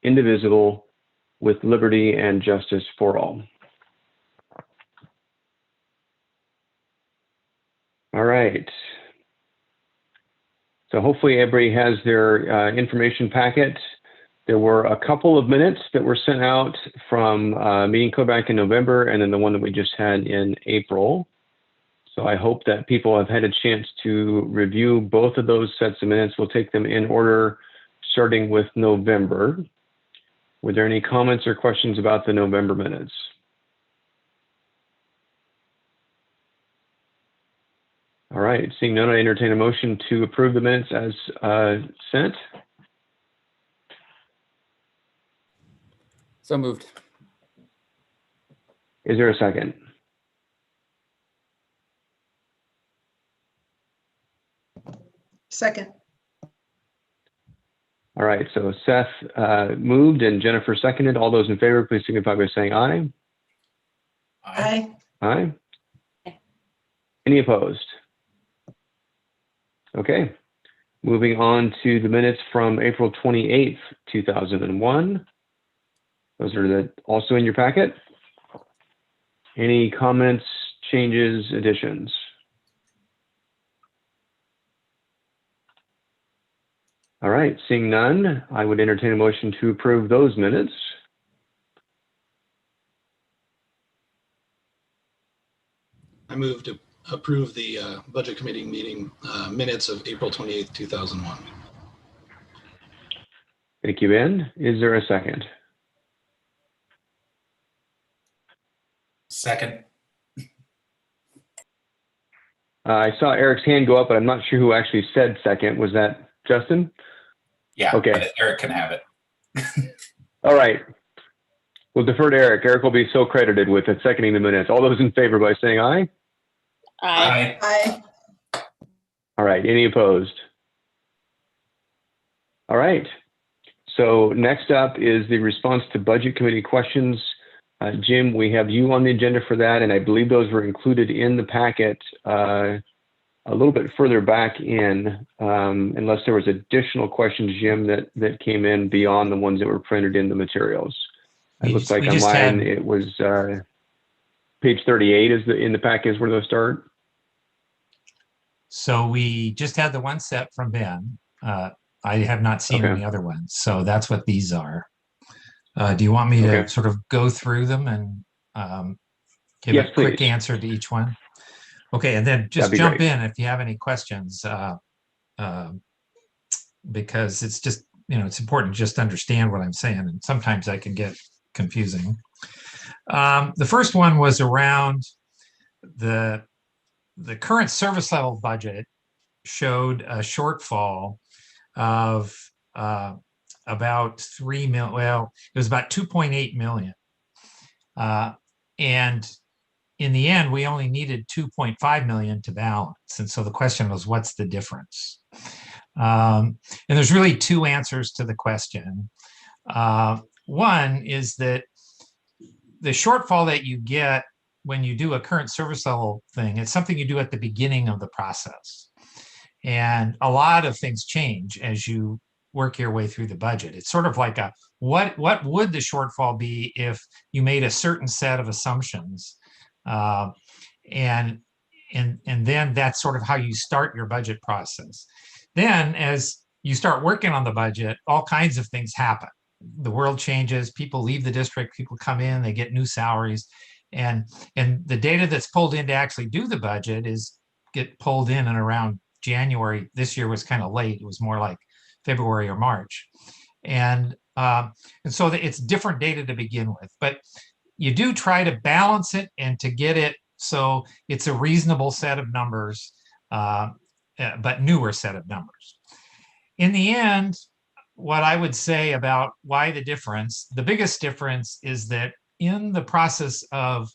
indivisible, with liberty and justice for all. All right. So hopefully everybody has their information packet. There were a couple of minutes that were sent out from meeting code back in November, and then the one that we just had in April. So I hope that people have had a chance to review both of those sets of minutes. We'll take them in order, starting with November. Were there any comments or questions about the November minutes? All right, seeing none, I entertain a motion to approve the minutes as sent. So moved. Is there a second? Second. All right, so Seth moved and Jennifer seconded. All those in favor, please signify by saying aye. Aye. Aye. Any opposed? Okay, moving on to the minutes from April 28th, 2001. Those are also in your packet. Any comments, changes, additions? All right, seeing none, I would entertain a motion to approve those minutes. I move to approve the Budget Committee meeting minutes of April 28th, 2001. Thank you, Ben. Is there a second? Second. I saw Eric's hand go up, but I'm not sure who actually said second. Was that Justin? Yeah, Okay. but Eric can have it. All right. We'll defer to Eric. Eric will be so credited with it, seconding the minutes. All those in favor by saying aye? Aye. Aye. All right. Any opposed? All right. So next up is the response to Budget Committee questions. Jim, we have you on the agenda for that, and I believe those were included in the packet a little bit further back in, unless there was additional questions, Jim, that came in beyond the ones that were printed in the materials. It looks like on mine it was page 38 is in the packet is where those start. So we just had the one set from Ben. I have not seen any other ones, so that's what these are. Do you want me to sort of go through them and give a quick answer to each one? Okay, and then just jump in if you have any questions, because it's just, it's important just to understand what I'm saying, and sometimes I can get confusing. The first one was around the current service level budget showed a shortfall of about 3 million. Well, it was about 2.8 million. And in the end, we only needed 2.5 million to balance. And so the question was, what's the difference? And there's really two answers to the question. One is that the shortfall that you get when you do a current service level thing, it's something you do at the beginning of the process. And a lot of things change as you work your way through the budget. It's sort of like what would the shortfall be if you made a certain set of assumptions, and then that's sort of how you start your budget process. Then as you start working on the budget, all kinds of things happen. The world changes, people leave the district, people come in, they get new salaries, and the data that's pulled in to actually do the budget get pulled in and around January. This year was kind of late. It was more like February or March. And so it's different data to begin with, but you do try to balance it and to get it so it's a reasonable set of numbers, but newer set of numbers. In the end, what I would say about why the difference, the biggest difference is that in the process of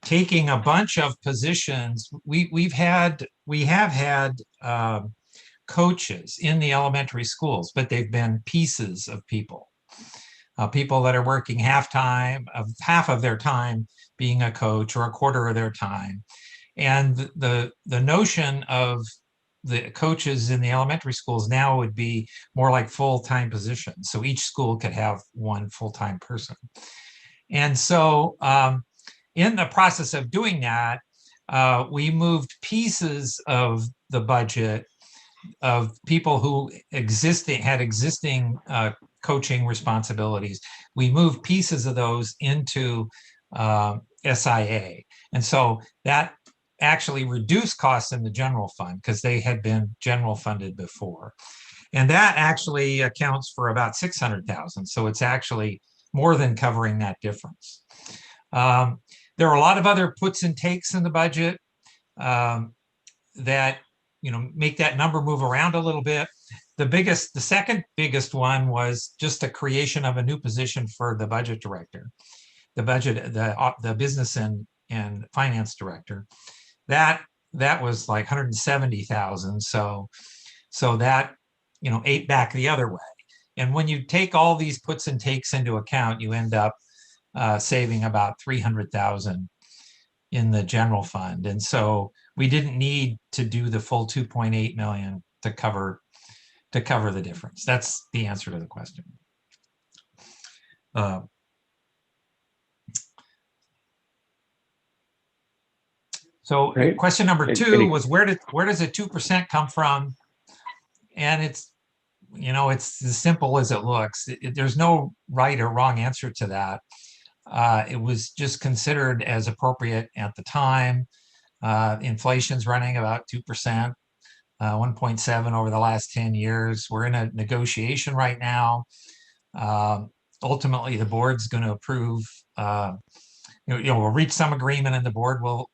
taking a bunch of positions, we have had coaches in the elementary schools, but they've been pieces of people, people that are working half of their time being a coach or a quarter of their time. And the notion of the coaches in the elementary schools now would be more like full-time positions. So each school could have one full-time person. And so in the process of doing that, we moved pieces of the budget of people who had existing coaching responsibilities. We moved pieces of those into SIA. And so that actually reduced costs in the general fund because they had been general funded before. And that actually accounts for about 600,000. So it's actually more than covering that difference. There are a lot of other puts and takes in the budget that make that number move around a little bit. The second biggest one was just the creation of a new position for the budget director, the business and finance director. That was like 170,000. So that ate back the other way. And when you take all these puts and takes into account, you end up saving about 300,000 in the general fund. And so we didn't need to do the full 2.8 million to cover the difference. That's the answer to the question. So Great. Question number two was where does the 2% come from? And it's as simple as it looks. There's no right or wrong answer to that. It was just considered as appropriate at the time. Inflation's running about 2%, 1.7 over the last 10 years. We're in a negotiation right now. Ultimately, the board's going to approve. We'll reach some agreement, and the board will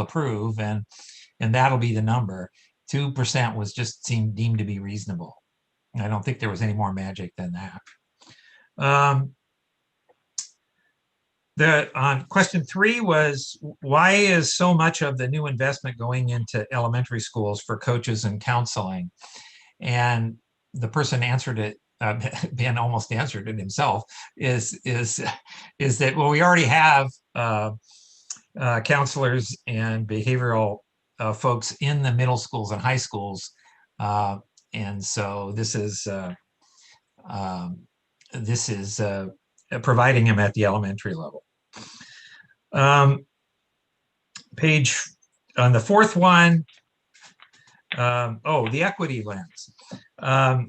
approve, and that'll be the number. 2% was just deemed to be reasonable. I don't think there was any more magic than that. On question 3 was, why is so much of the new investment going into elementary schools for coaches and counseling? And the person answered it, Ben almost answered it himself, is that, well, we already have counselors and behavioral folks in the middle schools and high schools. And so this is providing them at the elementary level. Page on the 4th one, the equity lens. I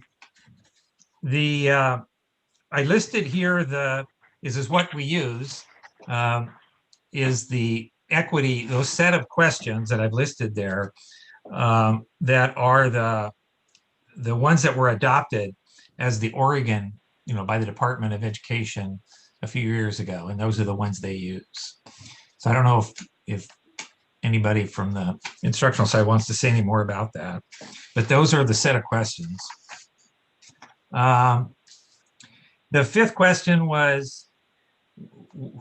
listed here this is what we use, is the equity, those set of questions that I've listed there, that are the ones that were adopted as the Oregon, by the Department of Education a few years ago, and those are the ones they use. So I don't know if anybody from the instructional side wants to say any more about that, but those are the set of questions. The 5th question was,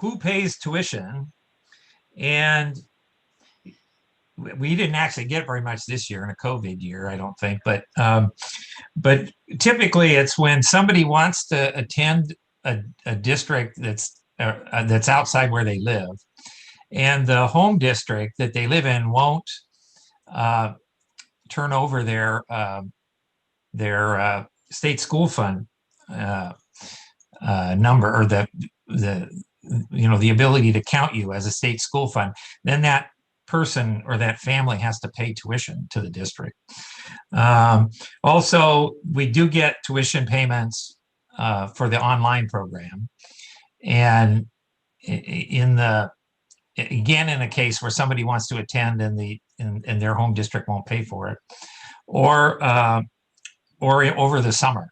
who pays tuition? And we didn't actually get very much this year in a COVID year, I don't think, but typically it's when somebody wants to attend a district that's outside where they live, and the home district that they live in won't turn over their state school fund number, or the ability to count you as a state school fund, then that person or that family has to pay tuition to the district. Also, we do get tuition payments for the online program, and in a case where somebody wants to attend and their home district won't pay for it, or over the summer,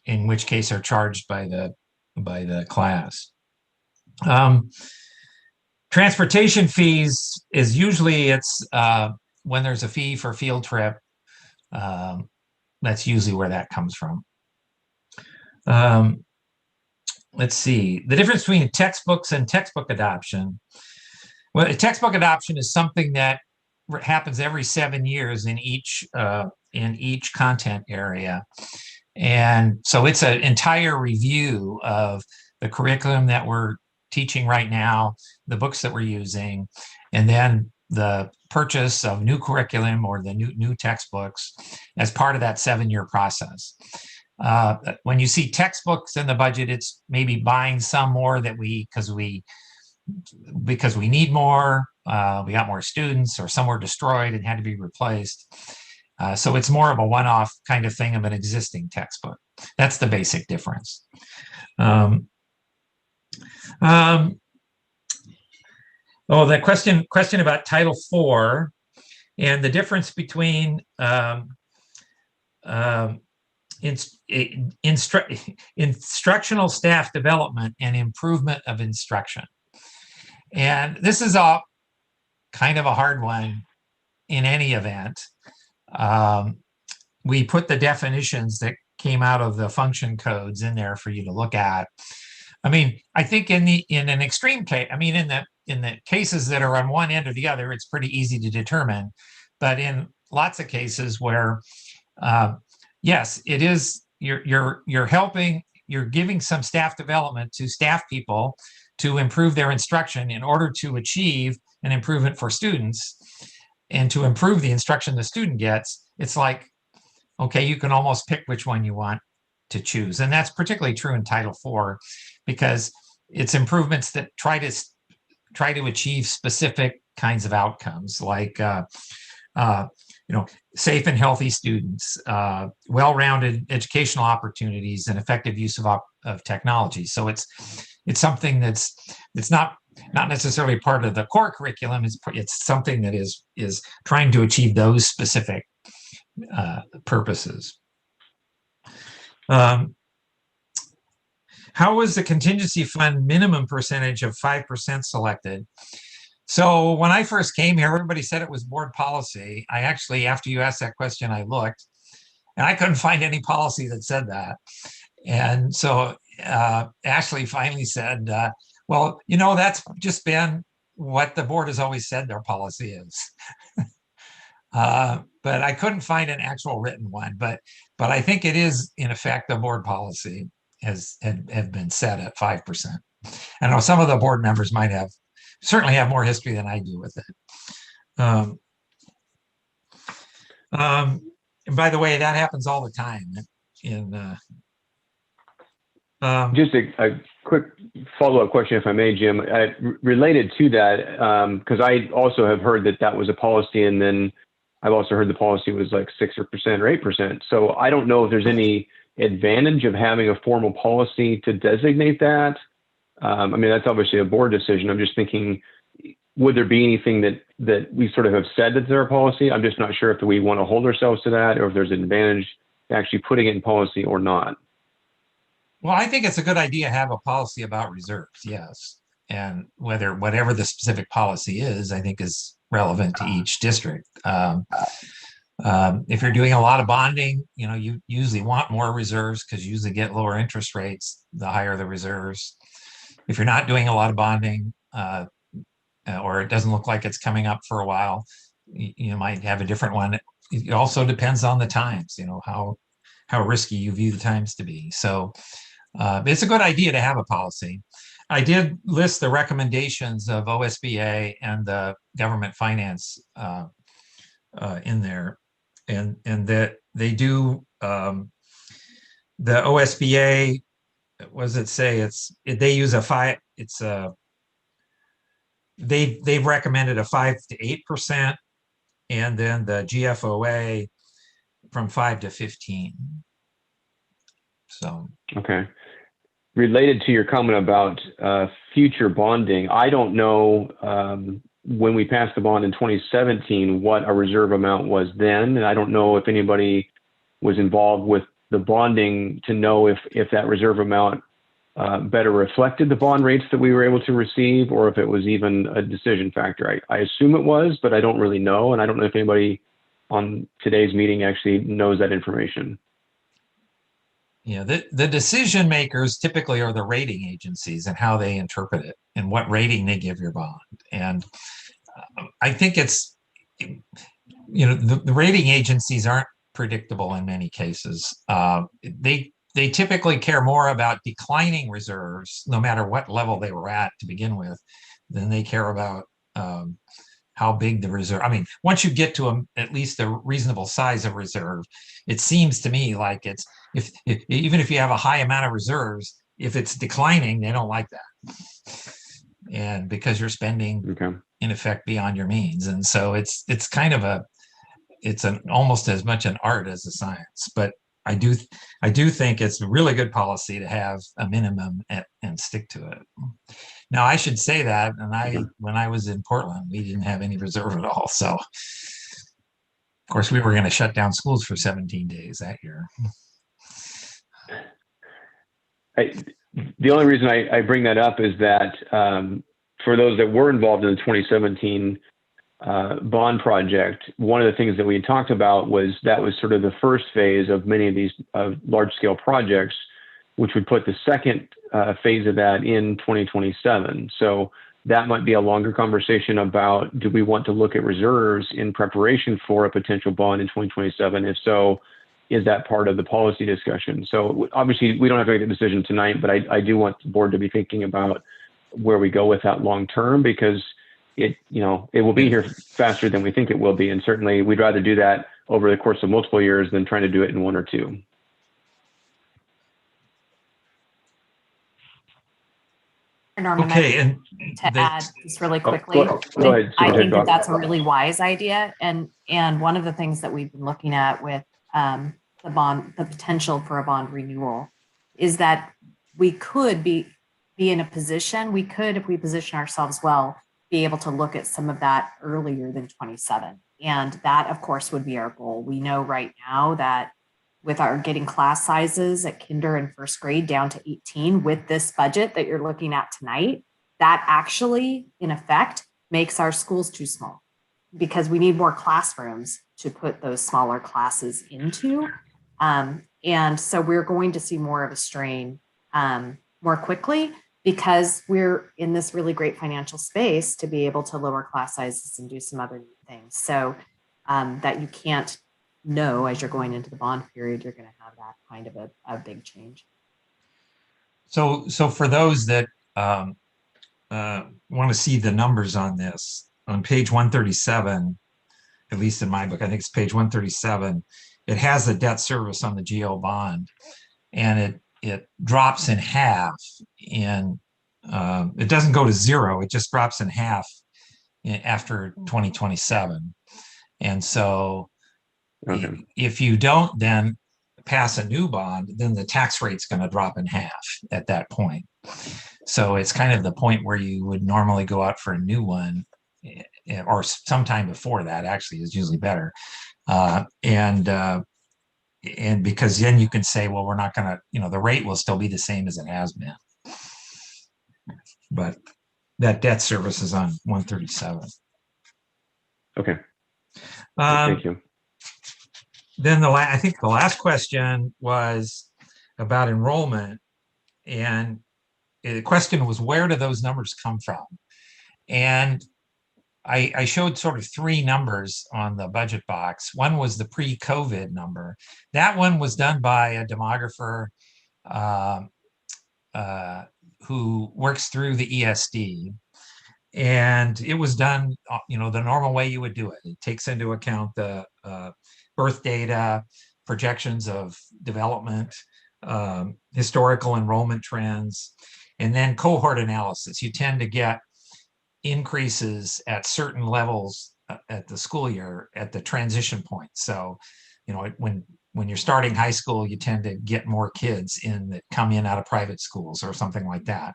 in which case are charged by the class. Transportation fees is usually when there's a fee for field trip. That's usually where that comes from. Let's see, the difference between textbooks and textbook adoption. Well, a textbook adoption is something that happens every 7 years in each content area. And so it's an entire review of the curriculum that we're teaching right now, the books that we're using, and then the purchase of new curriculum or the new textbooks as part of that 7-year process. When you see textbooks in the budget, it's maybe buying some more that because we need more, we got more students, or some were destroyed and had to be replaced. So it's more of a one-off kind of thing of an existing textbook. That's the basic difference. The question about Title IV and the difference between instructional staff development and improvement of instruction. And this is a kind of a hard one in any event. We put the definitions that came out of the function codes in there for you to look at. I mean, I think in an extreme case, I mean, in the cases that are on one end or the other, it's pretty easy to determine. But in lots of cases where, yes, it is, you're helping, you're giving some staff development to staff people to improve their instruction in order to achieve an improvement for students and to improve the instruction the student gets. It's like, okay, you can almost pick which one you want to choose. And that's particularly true in Title IV, because it's improvements that try to achieve specific kinds of outcomes, like safe and healthy students, well-rounded educational opportunities, and effective use of technology. So it's something that's not necessarily part of the core curriculum. It's something that is trying to achieve those specific purposes. How was the contingency fund minimum percentage of 5% selected? So when I first came here, everybody said it was board policy. I actually, after you asked that question, I looked, and I couldn't find any policy that said that. And so Ashley finally said, well, that's just been what the board has always said their policy is. But I couldn't find an actual written one. But I think it is, in effect, the board policy have been set at 5%. I know some of the board members certainly have more history than I do with it. And by the way, that happens all the time. Just a quick follow-up question, if I may, Jim. Related to that, because I also have heard that was a policy, and then I've also heard the policy was like 6% or 8%. So I don't know if there's any advantage of having a formal policy to designate that. I mean, that's obviously a board decision. I'm just thinking, would there be anything that we sort of have said that's our policy? I'm just not sure if we want to hold ourselves to that, or if there's an advantage to actually putting it in policy or not. Well, I think it's a good idea to have a policy about reserves, yes. And whatever the specific policy is, I think is relevant to each district. If you're doing a lot of bonding, you usually want more reserves because you usually get lower interest rates, the higher the reserves. If you're not doing a lot of bonding, or it doesn't look like it's coming up for a while, you might have a different one. It also depends on the times, how risky you view the times to be. So it's a good idea to have a policy. I did list the recommendations of OSBA and the government finance in there, and that they do, the OSBA, what does it say? They use they've recommended a 5 to 8%, and then the GFOA from 5 to 15. So okay. Related to your comment about future bonding, I don't know when we passed the bond in 2017 what our reserve amount was then, and I don't know if anybody was involved with the bonding to know if that reserve amount better reflected the bond rates that we were able to receive, or if it was even a decision factor. I assume it was, but I don't really know, and I don't know if anybody on today's meeting actually knows that information. Yeah, the decision makers typically are the rating agencies and how they interpret it and what rating they give your bond. And I think it's, the rating agencies aren't predictable in many cases. They typically care more about declining reserves, no matter what level they were at to begin with, than they care about how big the reserve. I mean, once you get to at least a reasonable size of reserve, it seems to me like it's if even if you have a high amount of reserves, if it's declining, they don't like that, and because you're spending Okay. in effect beyond your means, and so it's kind of it's an almost as much an art as a science. But I do think it's a really good policy to have a minimum and stick to it. Now, I should say that, and when I was in Portland, we didn't have any reserve at all. So, of course, we were going to shut down schools for 17 days that year. The only reason I bring that up is that for those that were involved in the 2017 bond project, one of the things that we had talked about was that was sort of the first phase of many of these large scale projects, which would put the second phase of that in 2027. So that might be a longer conversation about, do we want to look at reserves in preparation for a potential bond in 2027? If so, is that part of the policy discussion? So obviously we don't have to make a decision tonight, but I do want the board to be thinking about where we go with that long term, because it will be here faster than we think it will be. And certainly we'd rather do that over the course of multiple years than trying to do it in 1 or 2. Norman, Okay, and to add just really quickly, Go ahead, I think Superintendent. that's a really wise idea. And one of the things that we've been looking at with the potential for a bond renewal is that we could be in a position, if we position ourselves well, be able to look at some of that earlier than 27. And that, of course, would be our goal. We know right now that with our getting class sizes at kinder and first grade down to 18 with this budget that you're looking at tonight, that actually, in effect, makes our schools too small, because we need more classrooms to put those smaller classes into. And so we're going to see more of a strain more quickly, because we're in this really great financial space to be able to lower class sizes and do some other new things. So that you can't know as you're going into the bond period, you're going to have that kind of a big change. so for those that want to see the numbers on this, on page 137, at least in my book, I think it's page 137, it has the debt service on the GO bond, and it drops in half in, it doesn't go to 0, it just drops in half after 2027. And so if you don't then pass a new bond, then the tax rate's going to drop in half at that point. So it's kind of the point where you would normally go out for a new one, or sometime before that actually is usually better. And because then you can say, well, we're not going to, the rate will still be the same as it has been. But that debt service is on 137. Okay. Thank you. Then I think the last question was about enrollment. And the question was, where do those numbers come from? And I showed sort of 3 numbers on the budget box. One was the pre-COVID number. That one was done by a demographer who works through the ESD. And it was done, the normal way you would do it. It takes into account the birth data, projections of development, historical enrollment trends, and then cohort analysis. You tend to get increases at certain levels at the school year at the transition point. So, when you're starting high school, you tend to get more kids in that come in out of private schools or something like that.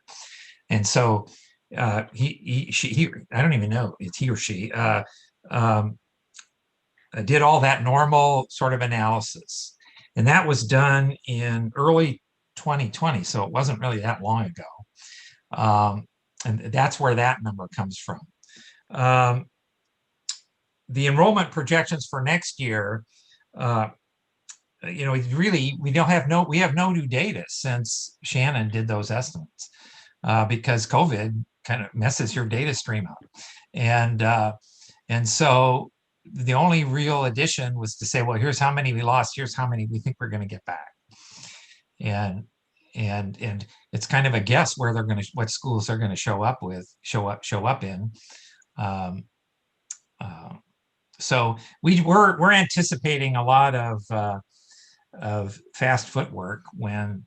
And so he I don't even know, it's he or she, did all that normal sort of analysis. And that was done in early 2020. So it wasn't really that long ago. And that's where that number comes from. The enrollment projections for next year, really, we have no new data since Shannon did those estimates, because COVID kind of messes your data stream up. And so the only real addition was to say, well, here's how many we lost, here's how many we think we're going to get back. And it's kind of a guess where what schools they're going to show up in. So we're anticipating a lot of fast footwork when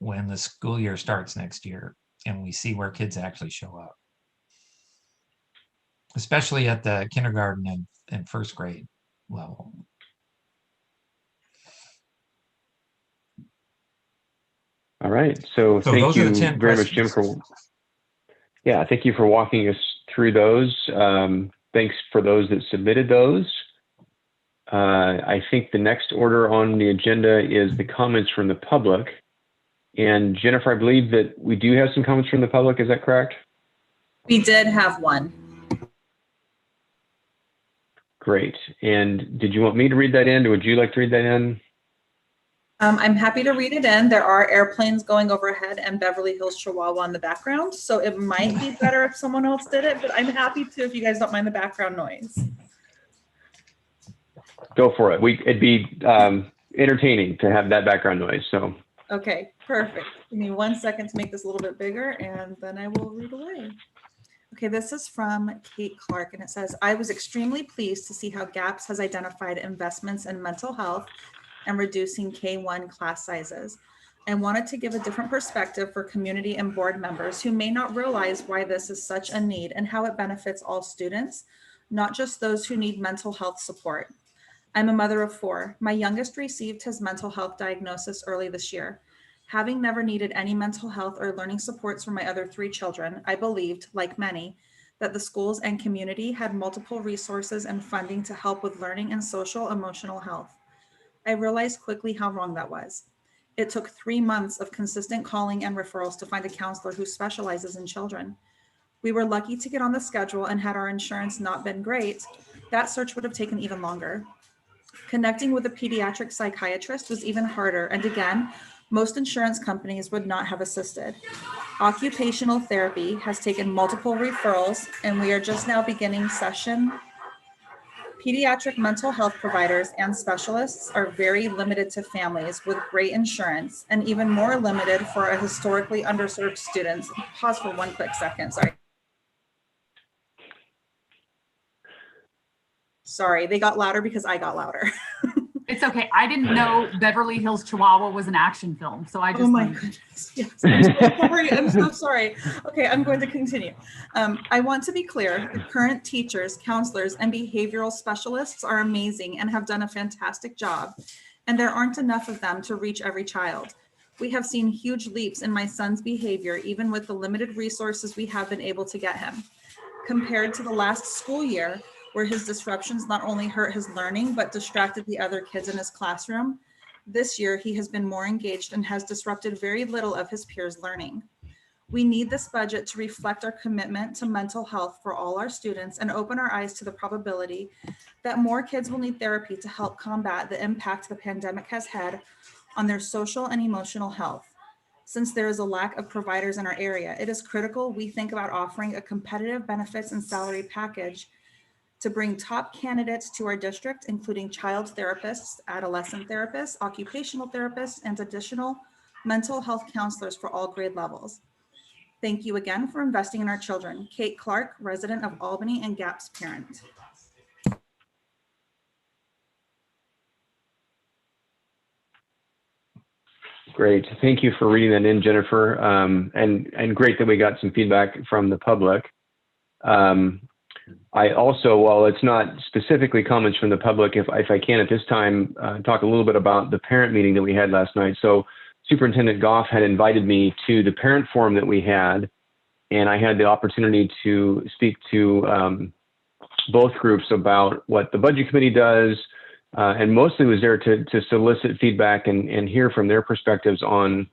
the school year starts next year and we see where kids actually show up, especially at the kindergarten and first grade level. All right. So thank those are you the 10 very much, Jim, questions. thank you for walking us through those. Thanks for those that submitted those. I think the next order on the agenda is the comments from the public. And Jennifer, I believe that we do have some comments from the public. Is that correct? We did have one. Great. And did you want me to read that in, or would you like to read that in? I'm happy to read it in. There are airplanes going overhead and Beverly Hills Chihuahua in the background, so it might be better if someone else did it, but I'm happy to if you guys don't mind the background noise. Go for it. It'd be entertaining to have that background noise. So. Okay, perfect. Give me 1 second to make this a little bit bigger and then I will read away. Okay, this is from Kate Clark and it says, I was extremely pleased to see how GAPS has identified investments in mental health and reducing K-1 class sizes. I wanted to give a different perspective for community and board members who may not realize why this is such a need and how it benefits all students, not just those who need mental health support. I'm a mother of 4. My youngest received his mental health diagnosis early this year. Having never needed any mental health or learning supports for my other 3 children, I believed, like many, that the schools and community had multiple resources and funding to help with learning and social emotional health. I realized quickly how wrong that was. It took 3 months of consistent calling and referrals to find a counselor who specializes in children. We were lucky to get on the schedule, and had our insurance not been great, that search would have taken even longer. Connecting with a pediatric psychiatrist was even harder, and again, most insurance companies would not have assisted. Occupational therapy has taken multiple referrals, and we are just now beginning session. Pediatric mental health providers and specialists are very limited to families with great insurance, and even more limited for a historically underserved students. Pause for 1 quick second, sorry. Sorry, they got louder because I got louder. It's okay. I didn't know Beverly Hills Chihuahua was an action film, so I just. Oh my goodness! Yes, I'm so sorry. I'm so sorry. Okay, I'm going to continue. I want to be clear: the current teachers, counselors, and behavioral specialists are amazing and have done a fantastic job, and there aren't enough of them to reach every child. We have seen huge leaps in my son's behavior, even with the limited resources we have been able to get him. Compared to the last school year, where his disruptions not only hurt his learning, but distracted the other kids in his classroom, this year he has been more engaged and has disrupted very little of his peers' learning. We need this budget to reflect our commitment to mental health for all our students and open our eyes to the probability that more kids will need therapy to help combat the impact the pandemic has had on their social and emotional health. Since there is a lack of providers in our area, it is critical we think about offering a competitive benefits and salary package to bring top candidates to our district, including child therapists, adolescent therapists, occupational therapists, and additional mental health counselors for all grade levels. Thank you again for investing in our children. Kate Clark, resident of Albany and GAPS parent. Great. Thank you for reading that in, Jennifer. And great that we got some feedback from the public. I also, while it's not specifically comments from the public, if I can at this time, talk a little bit about the parent meeting that we had last night. So Superintendent Goff had invited me to the parent forum that we had, and I had the opportunity to speak to both groups about what the budget committee does, and mostly was there to solicit feedback and hear from their perspectives on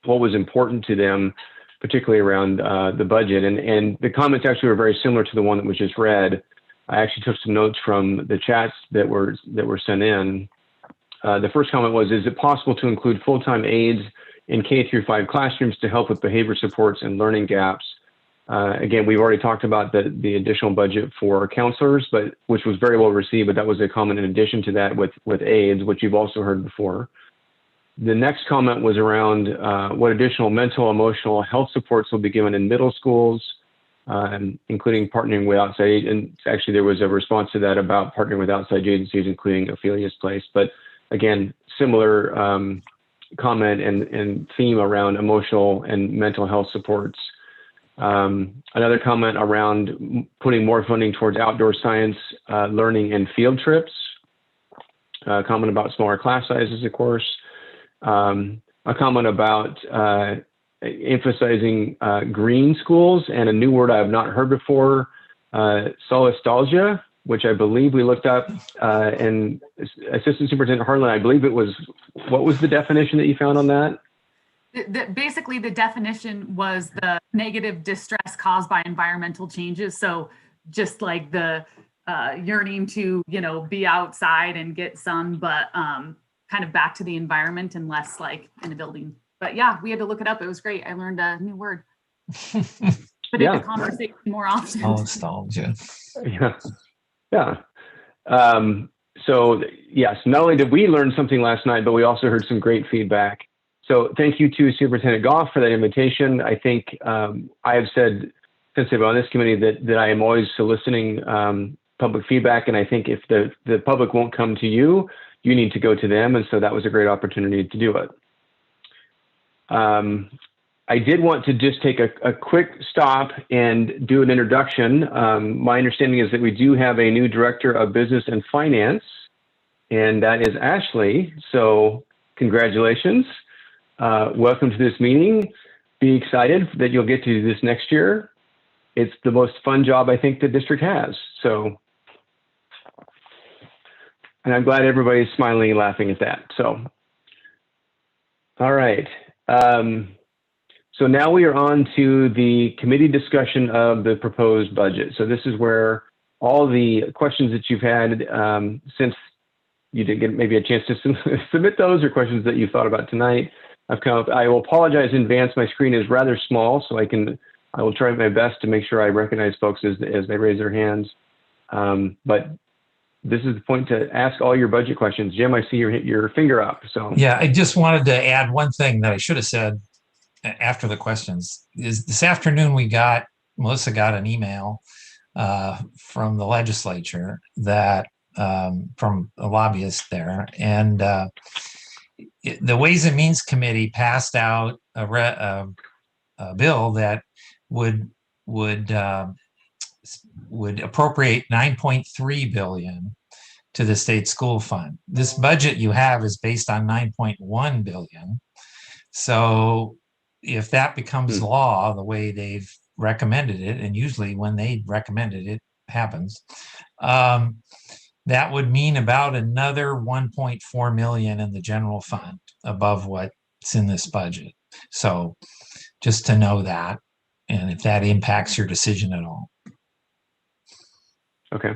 what was important to them, particularly around the budget. And the comments actually were very similar to the one that was just read. I actually took some notes from the chats that were sent in. The first comment was, is it possible to include full-time aides in K-5 classrooms to help with behavior supports and learning gaps? Again, we've already talked about the additional budget for counselors, but which was very well received, but that was a comment in addition to that with aides, which you've also heard before. The next comment was around what additional mental, emotional health supports will be given in middle schools. including partnering with outside. And actually, there was a response to that about partnering with outside agencies, including Ophelia's Place. But again, similar comment and theme around emotional and mental health supports. Another comment around putting more funding towards outdoor science, learning and field trips. Comment about smaller class sizes, of course. A comment about emphasizing green schools and a new word I have not heard before, solastalgia, which I believe we looked up, and Assistant Superintendent Harlan, I believe it was, what was the definition that you found on that? Basically, the definition was the negative distress caused by environmental changes. So just like the yearning to, be outside and get sun, but kind of back to the environment and less like in a building. But yeah, we had to look it up. It was great. I learned a new word. But in the conversation more often. Nostalgia. Yeah. So yes, not only did we learn something last night, but we also heard some great feedback. So thank you to Superintendent Goff for that invitation. I think I have said since I've been on this committee that I am always soliciting public feedback. And I think if the public won't come to you, you need to go to them. And so that was a great opportunity to do it. I did want to just take a quick stop and do an introduction. My understanding is that we do have a new Director of Business and Finance, and that is Ashley. So congratulations. Welcome to this meeting. Be excited that you'll get to do this next year. It's the most fun job I think the district has. So, and I'm glad everybody's smiling and laughing at that. So, all right. So now we are on to the committee discussion of the proposed budget. So this is where all the questions that you've had since you didn't get maybe a chance to submit those, or questions that you thought about tonight, I've come up. I will apologize in advance. My screen is rather small, so I will try my best to make sure I recognize folks as they raise their hands. But this is the point to ask all your budget questions. Jim, I see your finger up. So yeah, I just wanted to add one thing that I should have said after the questions. Is this afternoon Melissa got an email from the legislature that from a lobbyist there, and the Ways and Means Committee passed out a bill that would appropriate $9.3 billion to the state school fund. This budget you have is based on $9.1 billion. So if that becomes law, the way they've recommended it, and usually when they recommended it happens, that would mean about another $1.4 million in the general fund above what's in this budget. So just to know that, and if that impacts your decision at all. Okay.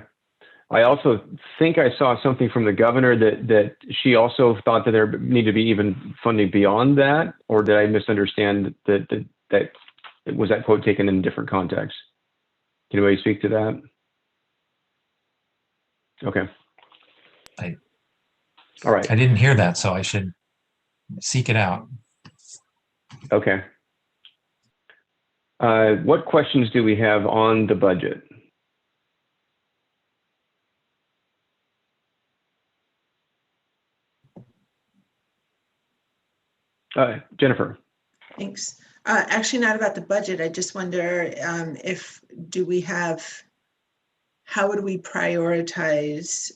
I also think I saw something from the governor that she also thought that there needed to be even funding beyond that, or did I misunderstand that was that quote taken in a different context? Can anybody speak to that? Okay. All right. I didn't hear that, so I should seek it out. Okay. What questions do we have on the budget? Jennifer. Thanks. Actually, not about the budget. I just wonder how would we prioritize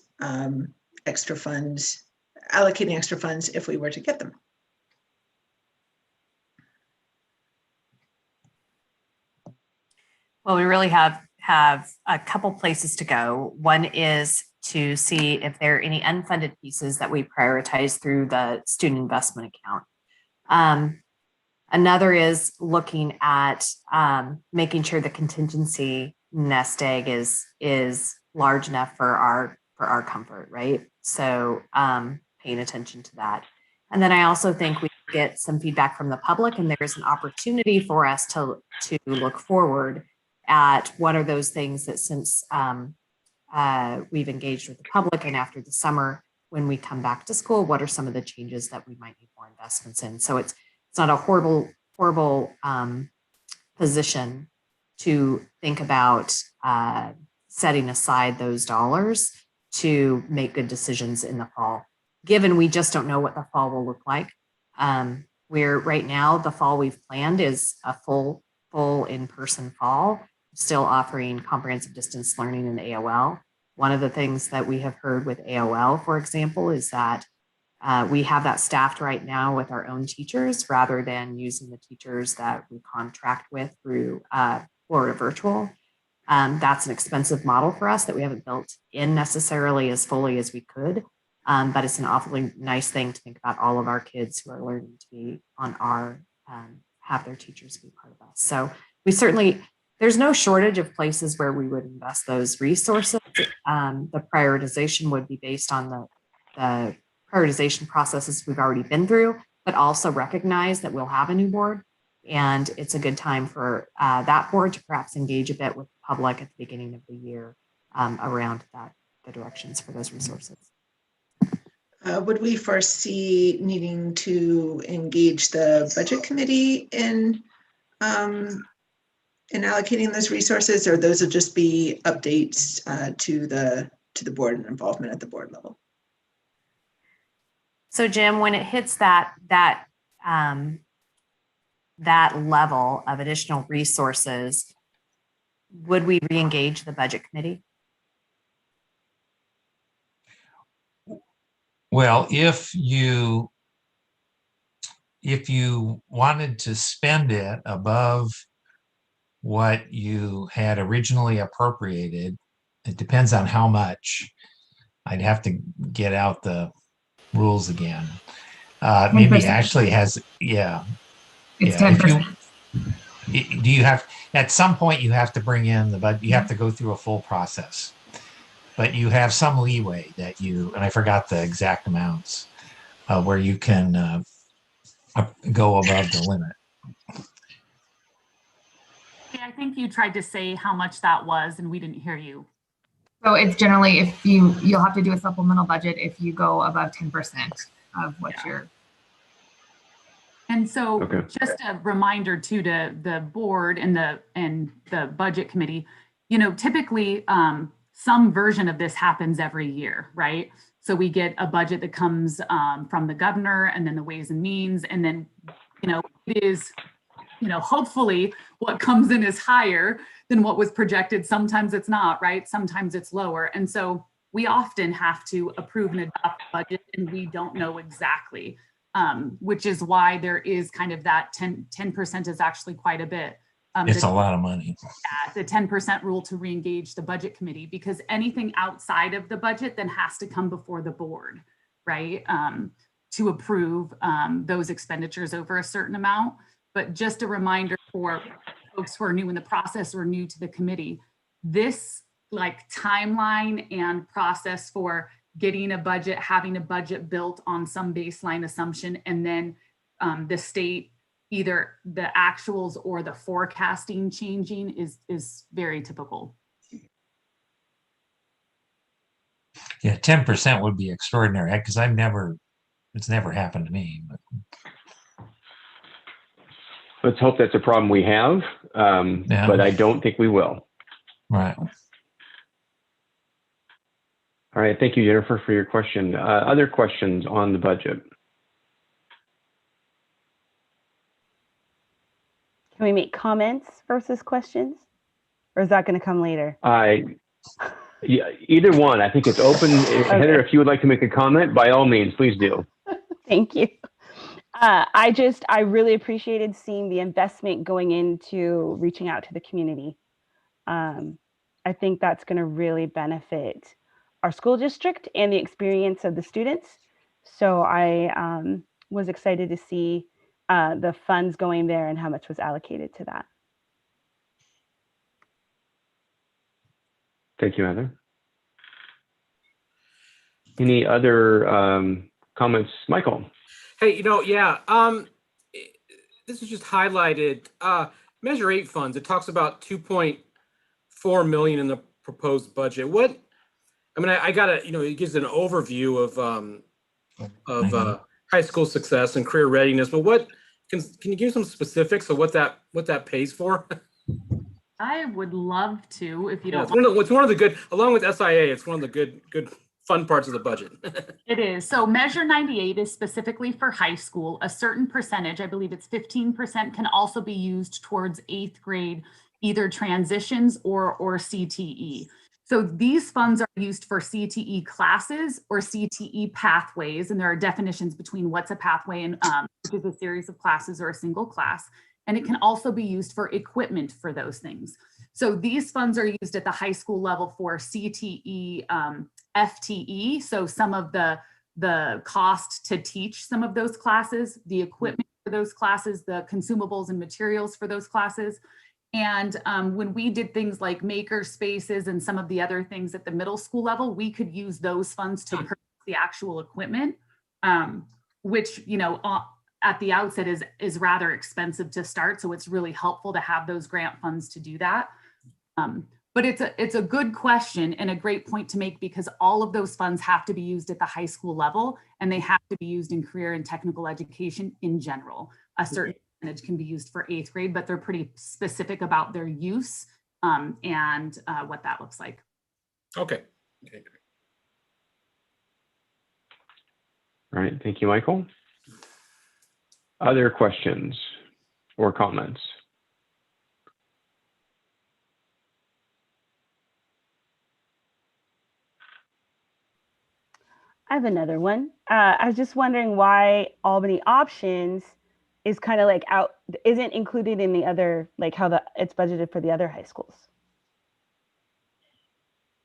extra funds, allocating extra funds if we were to get them? Well, we really have a couple places to go. One is to see if there are any unfunded pieces that we prioritize through the student investment account. Another is looking at making sure the contingency nest egg is large enough for our comfort, right? So paying attention to that. And then I also think we get some feedback from the public, and there's an opportunity for us to look forward at what are those things that since we've engaged with the public and after the summer, when we come back to school, what are some of the changes that we might need more investments in? So it's not a horrible position to think about setting aside those dollars to make good decisions in the fall, given we just don't know what the fall will look like. We're right now, the fall we've planned is a full in-person fall, still offering comprehensive distance learning in AOL. One of the things that we have heard with AOL, for example, is that we have that staffed right now with our own teachers rather than using the teachers that we contract with through Florida Virtual. That's an expensive model for us that we haven't built in necessarily as fully as we could. But it's an awfully nice thing to think about all of our kids who are learning to be on our, have their teachers be part of us. So we certainly, there's no shortage of places where we would invest those resources. The prioritization would be based on the prioritization processes we've already been through, but also recognize that we'll have a new board. And it's a good time for that board to perhaps engage a bit with the public at the beginning of the year around the directions for those resources. Would we foresee needing to engage the budget committee in allocating those resources, or those will just be updates to the board and involvement at the board level? So Jim, when it hits that level of additional resources, would we re-engage the budget committee? Well, if you wanted to spend it above what you had originally appropriated, it depends on how much. I'd have to get out the rules again. Maybe 10%. Ashley has, yeah. It's Yeah, 10%. do you have, at some point you have to bring in the budget, you have to go through a full process, but you have some leeway that you, and I forgot the exact amounts, where you can go above the limit. Yeah, I think you tried to say how much that was and we didn't hear you. So it's generally, if you'll have to do a supplemental budget if you go above 10% of what you're. And so Okay. just a reminder too to the board and the budget committee, you know, typically some version of this happens every year, right? So we get a budget that comes from the governor and then the Ways and Means, and then, you know, it is, you know, hopefully what comes in is higher than what was projected. Sometimes it's not, right? Sometimes it's lower. And so we often have to approve and adopt a budget and we don't know exactly, which is why there is kind of that 10% is actually quite a bit. It's a lot of money. The 10% rule to re-engage the budget committee, because anything outside of the budget then has to come before the board, right? To approve those expenditures over a certain amount. But just a reminder for folks who are new in the process or new to the committee, this like timeline and process for getting a budget, having a budget built on some baseline assumption, and then the state, either the actuals or the forecasting changing is very typical. Yeah, 10% would be extraordinary because it's never happened to me. But. Let's hope that's a problem we have, Yeah. but I don't think we will. Right. All right, thank you, Jennifer, for your question. Other questions on the budget? Can we make comments versus questions? Or is that going to come later? Yeah, either one. I think it's open. Heather, if you would like to make a comment, by all means, please do. Thank you. I really appreciated seeing the investment going into reaching out to the community. I think that's going to really benefit our school district and the experience of the students. So I was excited to see the funds going there and how much was allocated to that. Thank you, Heather. Any other comments, Michael? Hey, this is just highlighted. Measure 8 funds, it talks about 2.4 million in the proposed budget. I got it gives an overview of high school success and career readiness, but can you give some specifics of what that pays for? I would love to, if you Yeah, don't. it's one of the good, along with SIA, it's one of the good fun parts of the budget. It is. So Measure 98 is specifically for high school. A certain percentage, I believe it's 15%, can also be used towards 8th grade, either transitions or CTE. So these funds are used for CTE classes or CTE pathways, and there are definitions between what's a pathway and which is a series of classes or a single class. And it can also be used for equipment for those things. So these funds are used at the high school level for CTE, FTE. So some of the cost to teach some of those classes, the equipment for those classes, the consumables and materials for those classes. And when we did things like maker spaces and some of the other things at the middle school level, we could use those funds to purchase the actual equipment, which, you know, at the outset is rather expensive to start. So it's really helpful to have those grant funds to do that. But it's a good question and a great point to make, because all of those funds have to be used at the high school level, and they have to be used in career and technical education in general. A certain percentage can be used for 8th grade, but they're pretty specific about their use and what that looks like. Okay. Okay, great. All right, thank you, Michael. Other questions or comments? I have another one. I was just wondering why Albany Options is kind of like isn't included in the other, like how it's budgeted for the other high schools.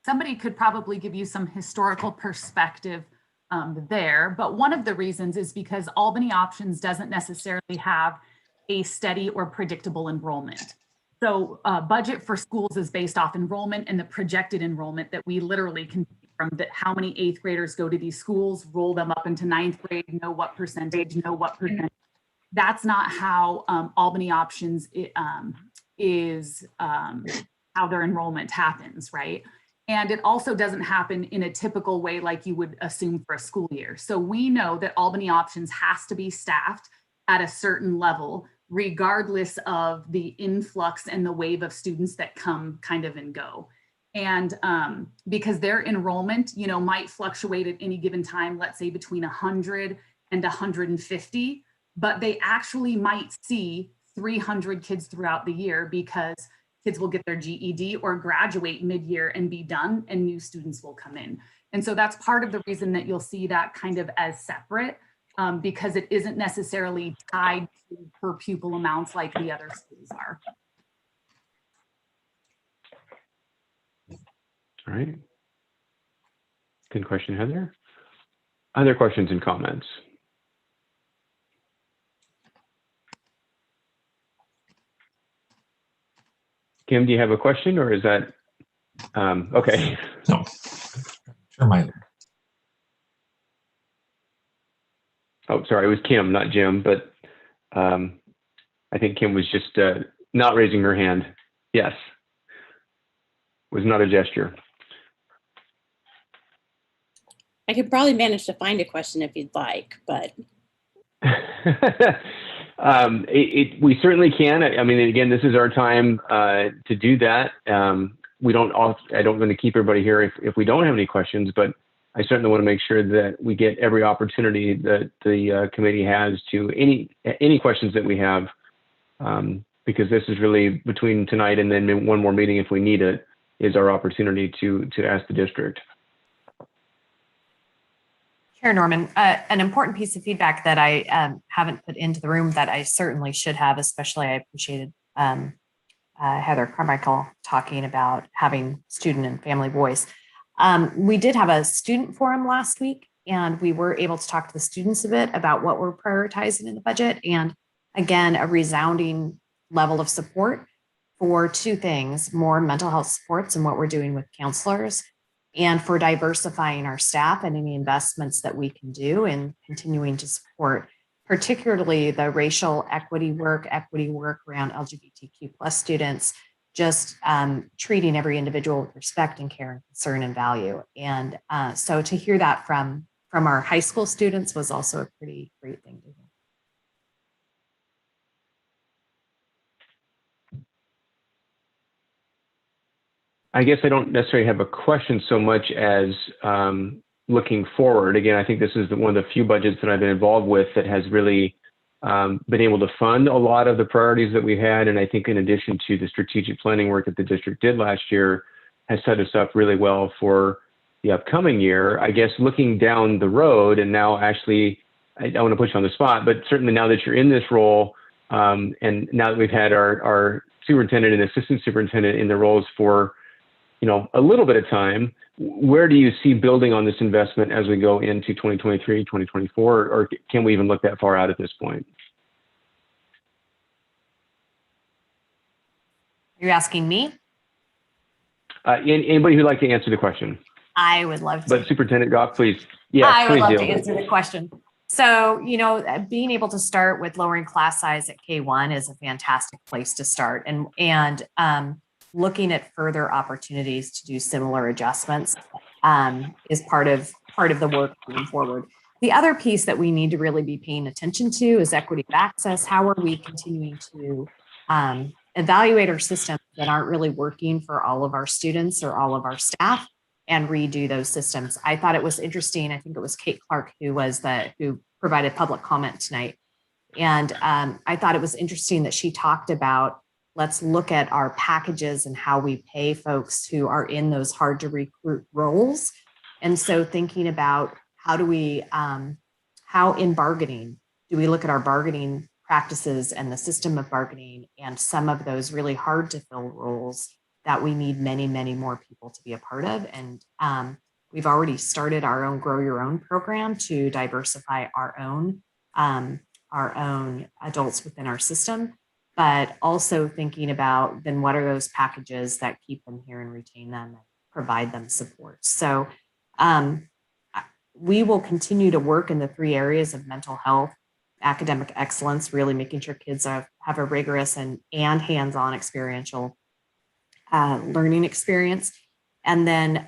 Somebody could probably give you some historical perspective there, but one of the reasons is because Albany Options doesn't necessarily have a steady or predictable enrollment. So budget for schools is based off enrollment and the projected enrollment that we literally can from how many 8th graders go to these schools, roll them up into 9th grade, know what percentage. That's not how Albany Options is how their enrollment happens, right? And it also doesn't happen in a typical way like you would assume for a school year. So we know that Albany Options has to be staffed at a certain level, regardless of the influx and the wave of students that come kind of and go. And because their enrollment, you know, might fluctuate at any given time, let's say between 100 and 150, but they actually might see 300 kids throughout the year because kids will get their GED or graduate mid-year and be done, and new students will come in. And so that's part of the reason that you'll see that kind of as separate, because it isn't necessarily tied to per pupil amounts like the other schools are. All right. Good question, Heather. Other questions and comments? Kim, do you have a question, or is that okay? No, sure, Mike. Oh, sorry, it was Kim, not Jim, but I think Kim was just not raising her hand. Yes, was not a gesture. I could probably manage to find a question if you'd like, but. We certainly can. I mean, again, this is our time to do that. I don't want to keep everybody here if we don't have any questions, but I certainly want to make sure that we get every opportunity that the committee has to any questions that we have, because this is really between tonight and then one more meeting if we need it, is our opportunity to ask the district. Chair Norman, an important piece of feedback that I haven't put into the room that I certainly should have, especially I appreciated Heather Carmichael talking about having student and family voice. We did have a student forum last week, and we were able to talk to the students a bit about what we're prioritizing in the budget. And again, a resounding level of support for two things: more mental health supports and what we're doing with counselors, and for diversifying our staff and any investments that we can do in continuing to support, particularly the racial equity work around LGBTQ+ students, just treating every individual with respect and care and concern and value. And so to hear that from our high school students was also a pretty great thing to hear. I guess I don't necessarily have a question so much as looking forward. Again, I think this is one of the few budgets that I've been involved with that has really been able to fund a lot of the priorities that we had. And I think in addition to the strategic planning work that the district did last year, has set us up really well for the upcoming year. I guess looking down the road, and now actually, I don't want to put you on the spot, but certainly now that you're in this role, and now that we've had our superintendent and assistant superintendent in the roles for, a little bit of time, where do you see building on this investment as we go into 2023, 2024, or can we even look that far out at this point? You're asking me? Anybody who'd like to answer the question? I would love to. But Superintendent Goff, please. Yes, I would please love do. to answer the question. So, being able to start with lowering class size at K1 is a fantastic place to start. And looking at further opportunities to do similar adjustments is part of the work moving forward. The other piece that we need to really be paying attention to is equity of access. How are we continuing to evaluate our systems that aren't really working for all of our students or all of our staff and redo those systems? I thought it was interesting. I think it was Kate Clark who provided public comment tonight. And I thought it was interesting that she talked about, let's look at our packages and how we pay folks who are in those hard to recruit roles. And so thinking about how in bargaining, do we look at our bargaining practices and the system of bargaining and some of those really hard to fill roles that we need many, many more people to be a part of. And we've already started our own Grow Your Own program to diversify our own adults within our system, but also thinking about then what are those packages that keep them here and retain them and provide them support. So we will continue to work in the 3 areas of mental health, academic excellence, really making sure kids have a rigorous and hands-on experiential learning experience, and then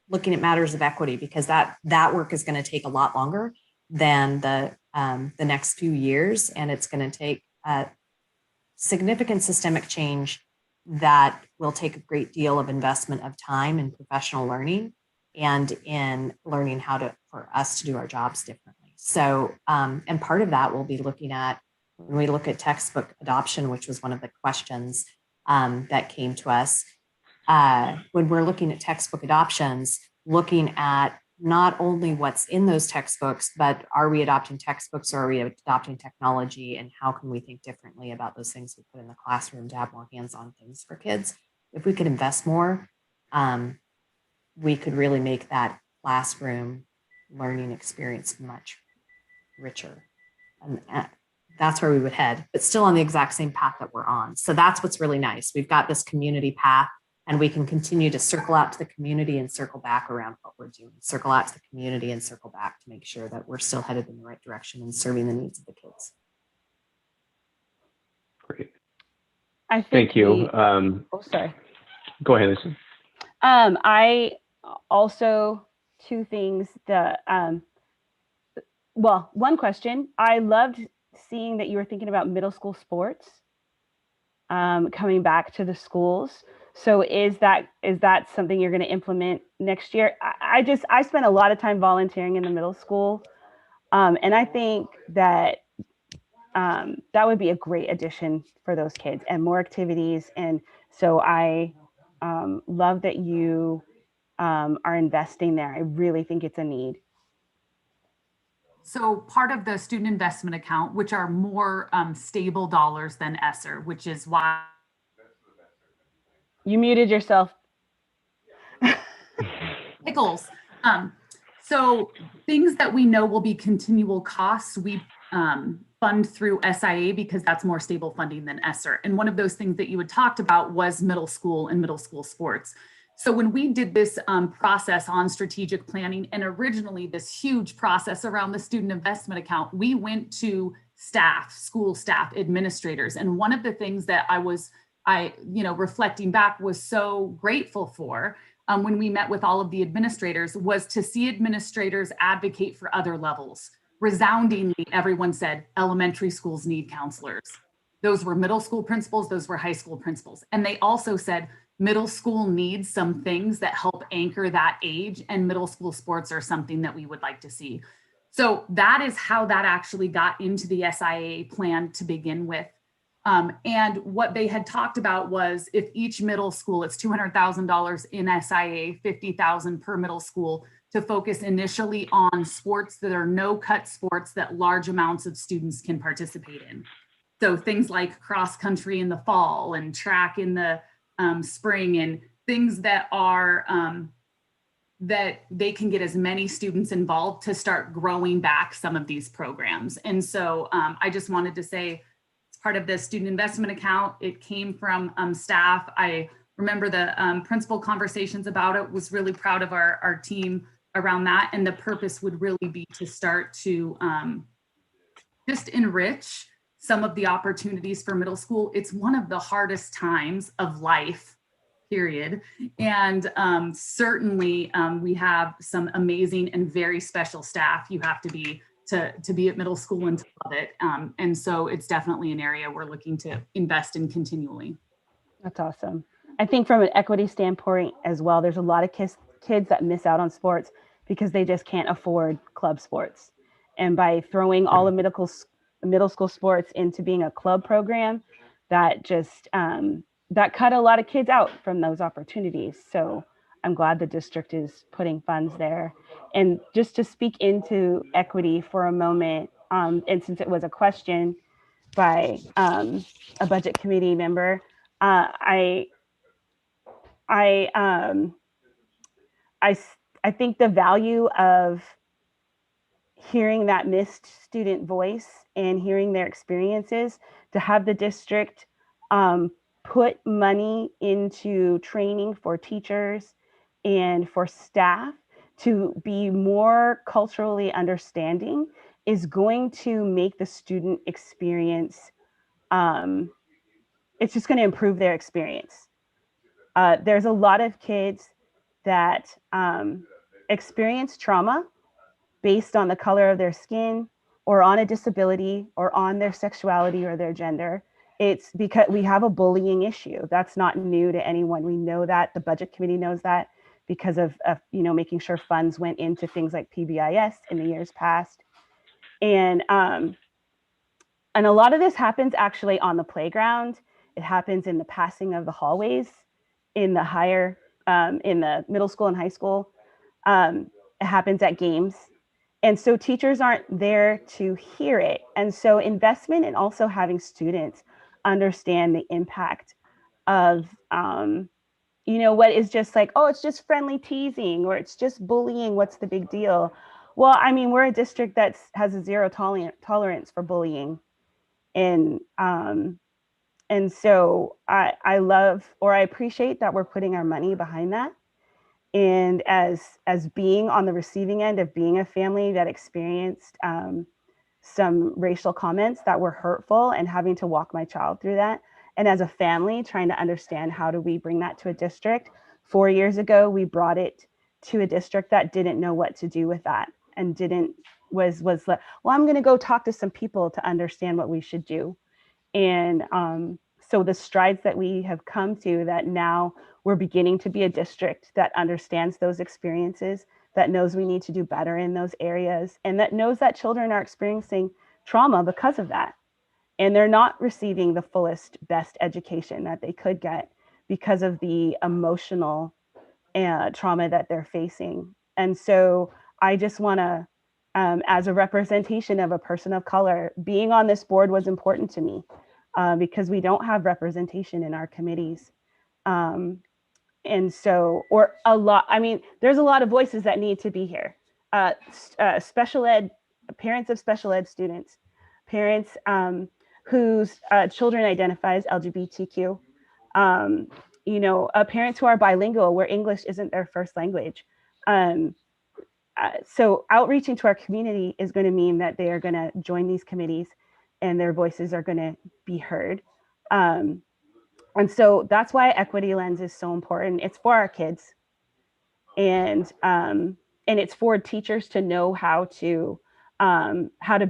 looking at matters of equity, because that work is going to take a lot longer than the next few years, and it's going to take significant systemic change that will take a great deal of investment of time and professional learning and in learning for us to do our jobs differently. So, and part of that we'll be looking at when we look at textbook adoption, which was one of the questions that came to us. When we're looking at textbook adoptions, looking at not only what's in those textbooks, but are we adopting textbooks or are we adopting technology, and how can we think differently about those things we put in the classroom to have more hands-on things for kids? If we could invest more, we could really make that classroom learning experience much richer. And that's where we would head, but still on the exact same path that we're on. So that's what's really nice. We've got this community path, and we can continue to circle out to the community and circle back around what we're doing. Circle out to the community and circle back to make sure that we're still headed in the right direction and serving the needs of the kids. Great. I think Thank you. Sorry. Go ahead, Lisa. I also, 2 things that, one question. I loved seeing that you were thinking about middle school sports coming back to the schools. So is that something you're going to implement next year? I spent a lot of time volunteering in the middle school. And I think that that would be a great addition for those kids and more activities. And so I love that you are investing there. I really think it's a need. So part of the student investment account, which are more stable dollars than ESSER, which is why. You muted yourself. Pickles. So things that we know will be continual costs, we fund through SIA because that's more stable funding than ESSER. And one of those things that you had talked about was middle school and middle school sports. So when we did this process on strategic planning, and originally this huge process around the student investment account, we went to staff, school staff, administrators. And one of the things that I reflecting back was so grateful for when we met with all of the administrators was to see administrators advocate for other levels. Resoundingly, everyone said elementary schools need counselors. Those were middle school principals, those were high school principals. And they also said middle school needs some things that help anchor that age, and middle school sports are something that we would like to see. So that is how that actually got into the SIA plan to begin with. And what they had talked about was if each middle school, it's $200,000 in SIA, $50,000 per middle school, to focus initially on sports that are no-cut sports that large amounts of students can participate in. So things like cross country in the fall and track in the spring, and things that are that they can get as many students involved to start growing back some of these programs. And so I just wanted to say, it's part of the student investment account. It came from staff. I remember the principal conversations about it, was really proud of our team around that. And the purpose would really be to start to just enrich some of the opportunities for middle school. It's one of the hardest times of life, period. And certainly we have some amazing and very special staff you have to be at middle school and to love it. And so it's definitely an area we're looking to invest in continually. That's awesome. I think from an equity standpoint as well, there's a lot of kids that miss out on sports because they just can't afford club sports. And by throwing all of middle school sports into being a club program, that just that cut a lot of kids out from those opportunities. So I'm glad the district is putting funds there. And just to speak into equity for a moment, and since it was a question by a budget committee member, I think the value of hearing that missed student voice and hearing their experiences, to have the district put money into training for teachers and for staff to be more culturally understanding, is going to make the student experience, it's just going to improve their experience. There's a lot of kids that experience trauma based on the color of their skin, or on a disability, or on their sexuality or their gender. It's because we have a bullying issue. That's not new to anyone. We know that. The budget committee knows that because of making sure funds went into things like PBIS in the years past. And a lot of this happens actually on the playground. It happens in the passing of the hallways in the middle school and high school. It happens at games. And so teachers aren't there to hear it. And so investment in also having students understand the impact of, what is just like, oh, it's just friendly teasing, or it's just bullying. What's the big deal? Well, I mean, we're a district that has a zero tolerance for bullying. And so I appreciate that we're putting our money behind that. And as being on the receiving end of being a family that experienced some racial comments that were hurtful, and having to walk my child through that, and as a family trying to understand how do we bring that to a district. 4 years ago, we brought it to a district that didn't know what to do with that, and was like, well, I'm going to go talk to some people to understand what we should do. And so the strides that we have come to, that now we're beginning to be a district that understands those experiences, that knows we need to do better in those areas, and that knows that children are experiencing trauma because of that. And they're not receiving the fullest, best education that they could get because of the emotional trauma that they're facing. And so I just want to, as a representation of a person of color, being on this board was important to me because we don't have representation in our committees. And so, there's a lot of voices that need to be here. Special ed, parents of special ed students, parents whose children identify as LGBTQ, parents who are bilingual, where English isn't their first language. So outreaching to our community is going to mean that they are going to join these committees and their voices are going to be heard. And so that's why Equity Lens is so important. It's for our kids, and it's for teachers to know how to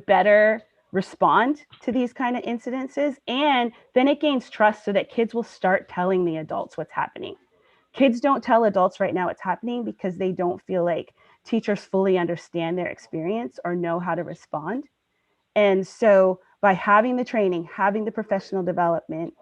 better respond to these kind of incidences. And then it gains trust so that kids will start telling the adults what's happening. Kids don't tell adults right now what's happening because they don't feel like teachers fully understand their experience or know how to respond. And so by having the training, having the professional development,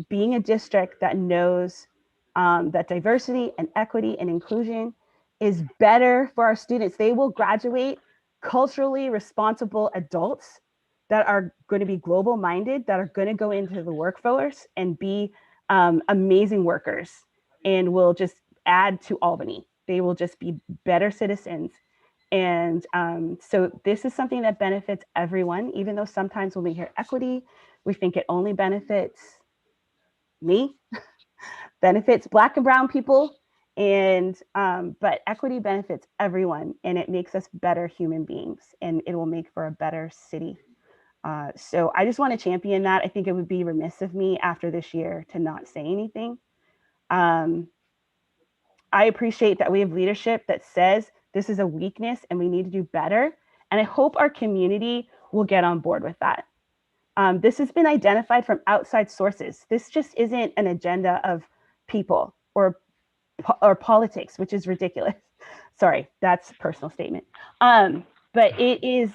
being a district that knows that diversity and equity and inclusion is better for our students, they will graduate culturally responsible adults that are going to be global minded, that are going to go into the workforce and be amazing workers and will just add to Albany. They will just be better citizens. And so this is something that benefits everyone, even though sometimes when we hear equity, we think it only benefits me, benefits Black and brown people. And but equity benefits everyone, and it makes us better human beings, and it will make for a better city. So I just want to champion that. I think it would be remiss of me after this year to not say anything. I appreciate that we have leadership that says this is a weakness and we need to do better. And I hope our community will get on board with that. This has been identified from outside sources. This just isn't an agenda of people or politics, which is ridiculous. Sorry, that's a personal statement. But it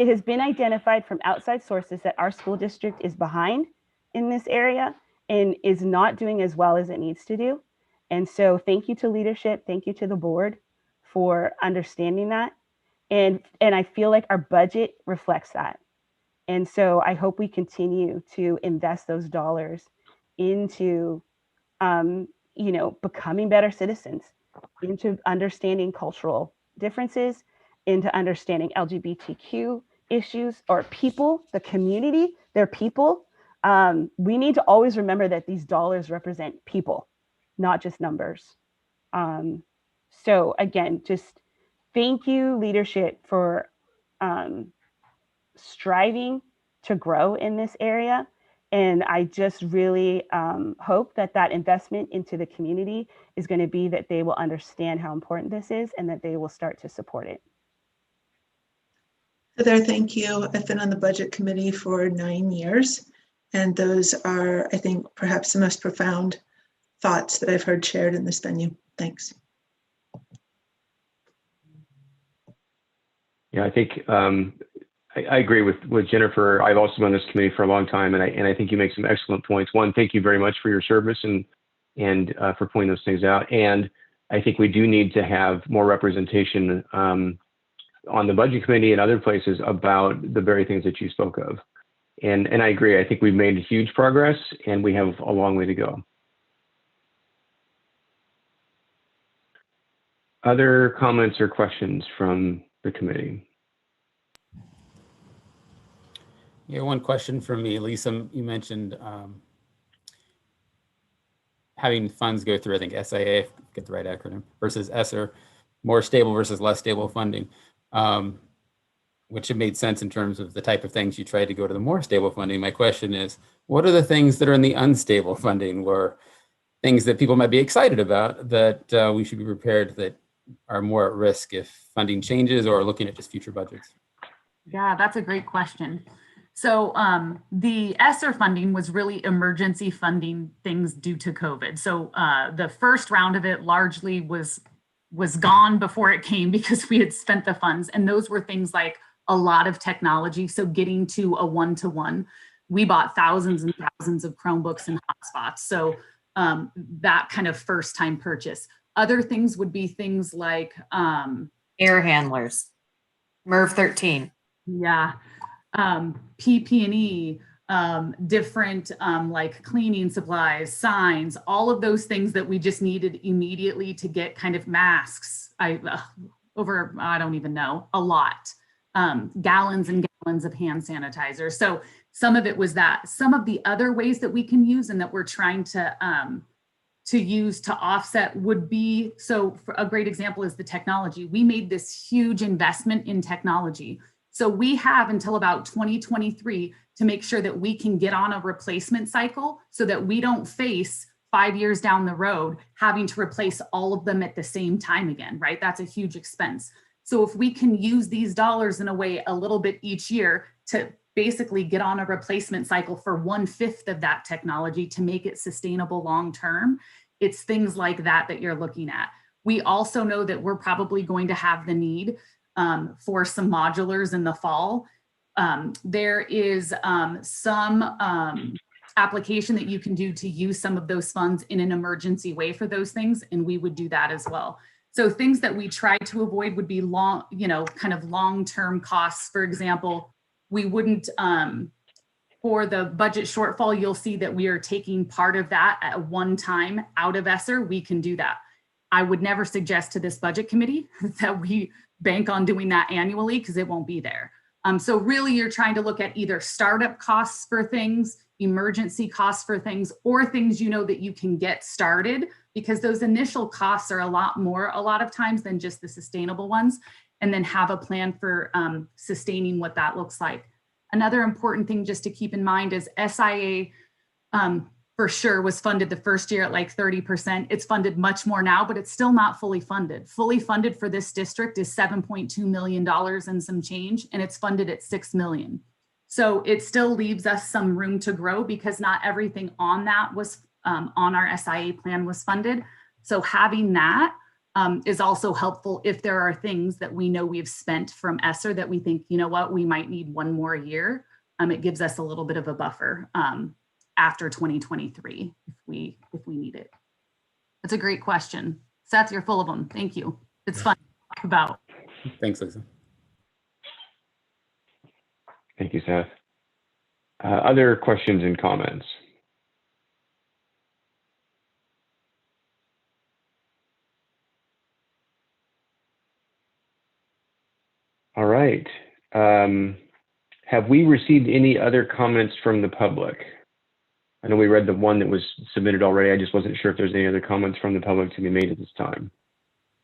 has been identified from outside sources that our school district is behind in this area and is not doing as well as it needs to do. And so thank you to leadership, thank you to the board for understanding that. And I feel like our budget reflects that. And so I hope we continue to invest those dollars into becoming better citizens, into understanding cultural differences, into understanding LGBTQ issues or people, the community, they're people. We need to always remember that these dollars represent people, not just numbers. So again, just thank you, leadership, for striving to grow in this area. And I just really hope that that investment into the community is going to be that they will understand how important this is and that they will start to support it. Heather, thank you. I've been on the budget committee for 9 years, and those are, I think, perhaps the most profound thoughts that I've heard shared in this venue. Thanks. Yeah, I think I agree with Jennifer. I've also been on this committee for a long time, and I think you make some excellent points. One, thank you very much for your service and for pointing those things out. And I think we do need to have more representation on the budget committee and other places about the very things that you spoke of. And I agree. I think we've made huge progress, and we have a long way to go. Other comments or questions from the committee? Yeah, one question from me. Lisa, you mentioned having funds go through, I think, SIA, get the right acronym, versus ESSER, more stable versus less stable funding, which it made sense in terms of the type of things you tried to go to the more stable funding. My question is, what are the things that are in the unstable funding, or things that people might be excited about that we should be prepared that are more at risk if funding changes, or looking at just future budgets? Yeah, that's a great question. So the ESSER funding was really emergency funding things due to COVID. So the first round of it largely was gone before it came because we had spent the funds. And those were things like a lot of technology. So getting to a one-to-one, we bought thousands and thousands of Chromebooks and hotspots. So that kind of first time purchase. Other things would be things like air handlers, MERV 13. Yeah. PP&E, different like cleaning supplies, signs, all of those things that we just needed immediately to get kind of masks. I don't even know, a lot. Gallons and gallons of hand sanitizer. So some of it was that. Some of the other ways that we can use and that we're trying to use to offset would be, so for a great example is the technology. We made this huge investment in technology. So we have until about 2023 to make sure that we can get on a replacement cycle so that we don't face 5 years down the road having to replace all of them at the same time again, right? That's a huge expense. So if we can use these dollars in a way a little bit each year to basically get on a replacement cycle for 1/5 of that technology to make it sustainable long-term, it's things like that that you're looking at. We also know that we're probably going to have the need for some modulars in the fall. There is some application that you can do to use some of those funds in an emergency way for those things, and we would do that as well. So things that we try to avoid would be kind of long-term costs. For example, we wouldn't, for the budget shortfall, you'll see that we are taking part of that at one time out of ESSER. We can do that. I would never suggest to this budget committee that we bank on doing that annually because it won't be there. So really you're trying to look at either startup costs for things, emergency costs for things, or things you know that you can get started, because those initial costs are a lot of times than just the sustainable ones, and then have a plan for sustaining what that looks like. Another important thing just to keep in mind is SIA for sure was funded the first year at like 30%. It's funded much more now, but it's still not fully funded. Fully funded for this district is $7.2 million and some change, and it's funded at $6 million. So it still leaves us some room to grow because not everything on that was on our SIA plan was funded. So having that is also helpful if there are things that we know we've spent from ESSER that we think, you know what, we might need one more year. It gives us a little bit of a buffer after 2023 if we need it. That's a great question. Seth, you're full of them. Thank you. It's fun to talk about. Thanks, Lisa. Thank you, Seth. Other questions and comments? All right. Have we received any other comments from the public? I know we read the one that was submitted already. I just wasn't sure if there's any other comments from the public to be made at this time.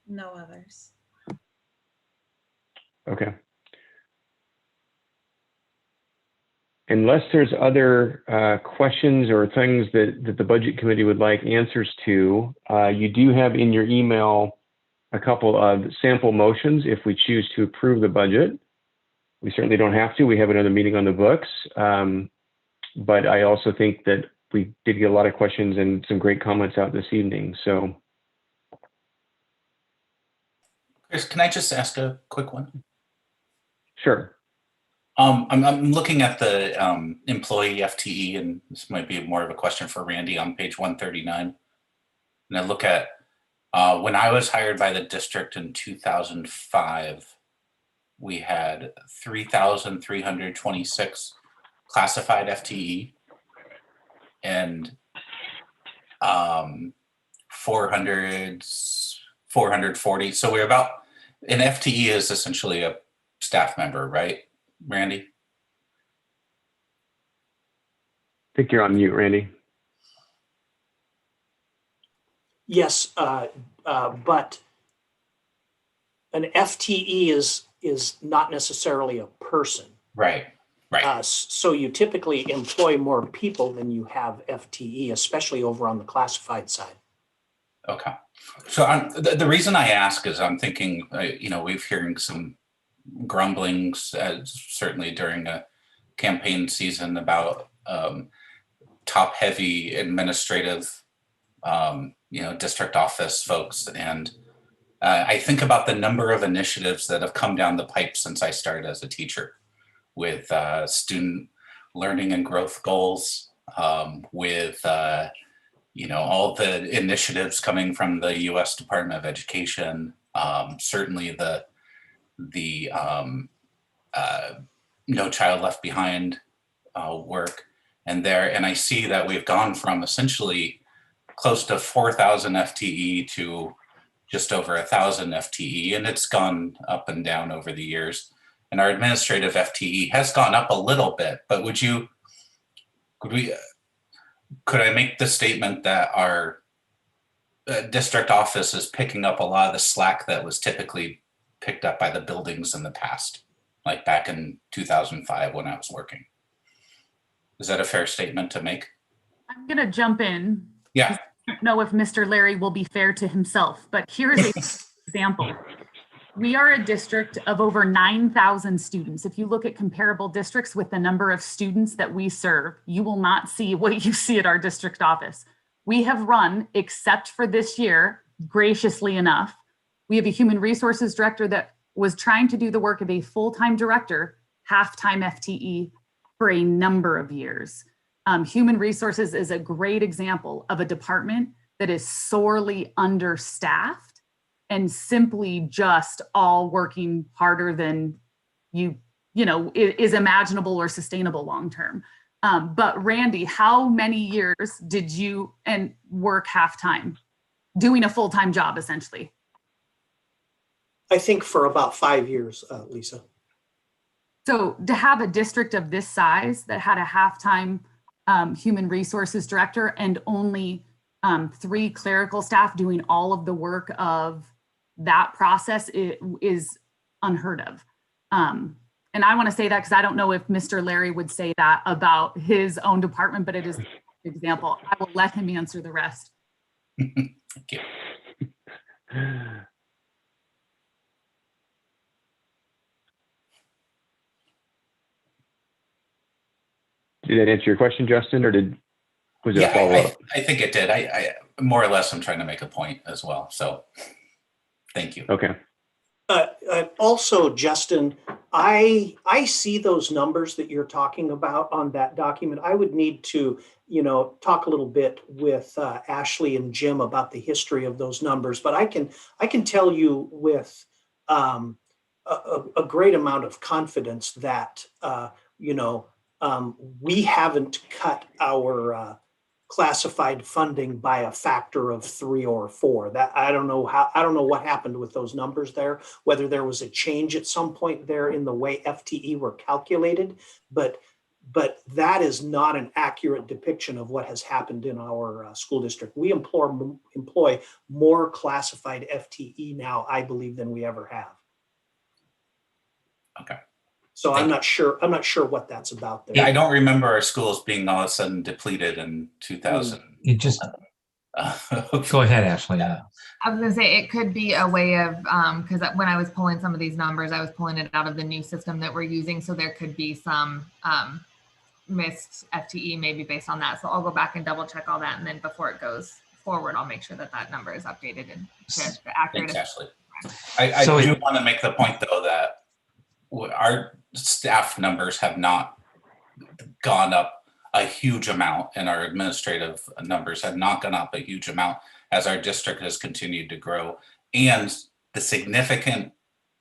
No others. Okay. Unless there's other questions or things that the budget committee would like answers to, you do have in your email a couple of sample motions if we choose to approve the budget. We certainly don't have to. We have another meeting on the books. But I also think that we did get a lot of questions and some great comments out this evening. So, Chris, can I just ask a quick one? Sure. I'm looking at the employee FTE, and this might be more of a question for Randy on page 139. And I look at when I was hired by the district in 2005, we had 3,326 classified FTE and 440. So we're about, an FTE is essentially a staff member, right, Randy? I think you're on mute, Randy. Yes, but an FTE is not necessarily a person. Right, right. So you typically employ more people than you have FTE, especially over on the classified side. Okay. So the reason I ask is I'm thinking, we've hearing some grumblings, certainly during a campaign season, about top-heavy administrative, district office folks. And I think about the number of initiatives that have come down the pipe since I started as a teacher, with student learning and growth goals, with all the initiatives coming from the U.S. Department of Education, certainly the No Child Left Behind work, and I see that we've gone from essentially close to 4,000 FTE to just over 1,000 FTE, and it's gone up and down over the years. And our administrative FTE has gone up a little bit, but could I make the statement that our district office is picking up a lot of the slack that was typically picked up by the buildings in the past, like back in 2005 when I was working? Is that a fair statement to make? I'm going to jump in. Yeah. I don't know if Mr. Larry will be fair to himself, but here is an example. We are a district of over 9,000 students. If you look at comparable districts with the number of students that we serve, you will not see what you see at our district office. We have run, except for this year, graciously enough, we have a human resources director that was trying to do the work of a full-time director, half-time FTE for a number of years. Human resources is a great example of a department that is sorely understaffed and simply just all working harder than is imaginable or sustainable long-term. But Randy, how many years did you work half-time, doing a full-time job essentially? I think for about 5 years, Lisa. So to have a district of this size that had a half-time human resources director and only 3 clerical staff doing all of the work of that process is unheard of. And I want to say that because I don't know if Mr. Larry would say that about his own department, but it is an example. I will let him answer the rest. Thank you. Did that answer your question, Justin, or was it a follow-up? I think it did. I more or less, I'm trying to make a point as well. So thank you. Okay. Also, Justin, I see those numbers that you're talking about on that document. I would need to, talk a little bit with Ashley and Jim about the history of those numbers. But I can tell you with a great amount of confidence that we haven't cut our classified funding by a factor of 3 or 4. That I don't know what happened with those numbers there, whether there was a change at some point there in the way FTE were calculated, but that is not an accurate depiction of what has happened in our school district. We employ more classified FTE now, I believe, than we ever have. Okay. So I'm not sure what that's about there. Yeah, I don't remember our schools being all of a sudden depleted in 2000. You just go ahead, Ashley. I was going to say it could be a way of because when I was pulling some of these numbers, I was pulling it out of the new system that we're using. So there could be some missed FTE maybe based on that. So I'll go back and double check all that, and then before it goes forward, I'll make sure that number is updated and accurate. Thanks, Ashley. I do want to make the point though that our staff numbers have not gone up a huge amount, and our administrative numbers have not gone up a huge amount as our district has continued to grow. And the significant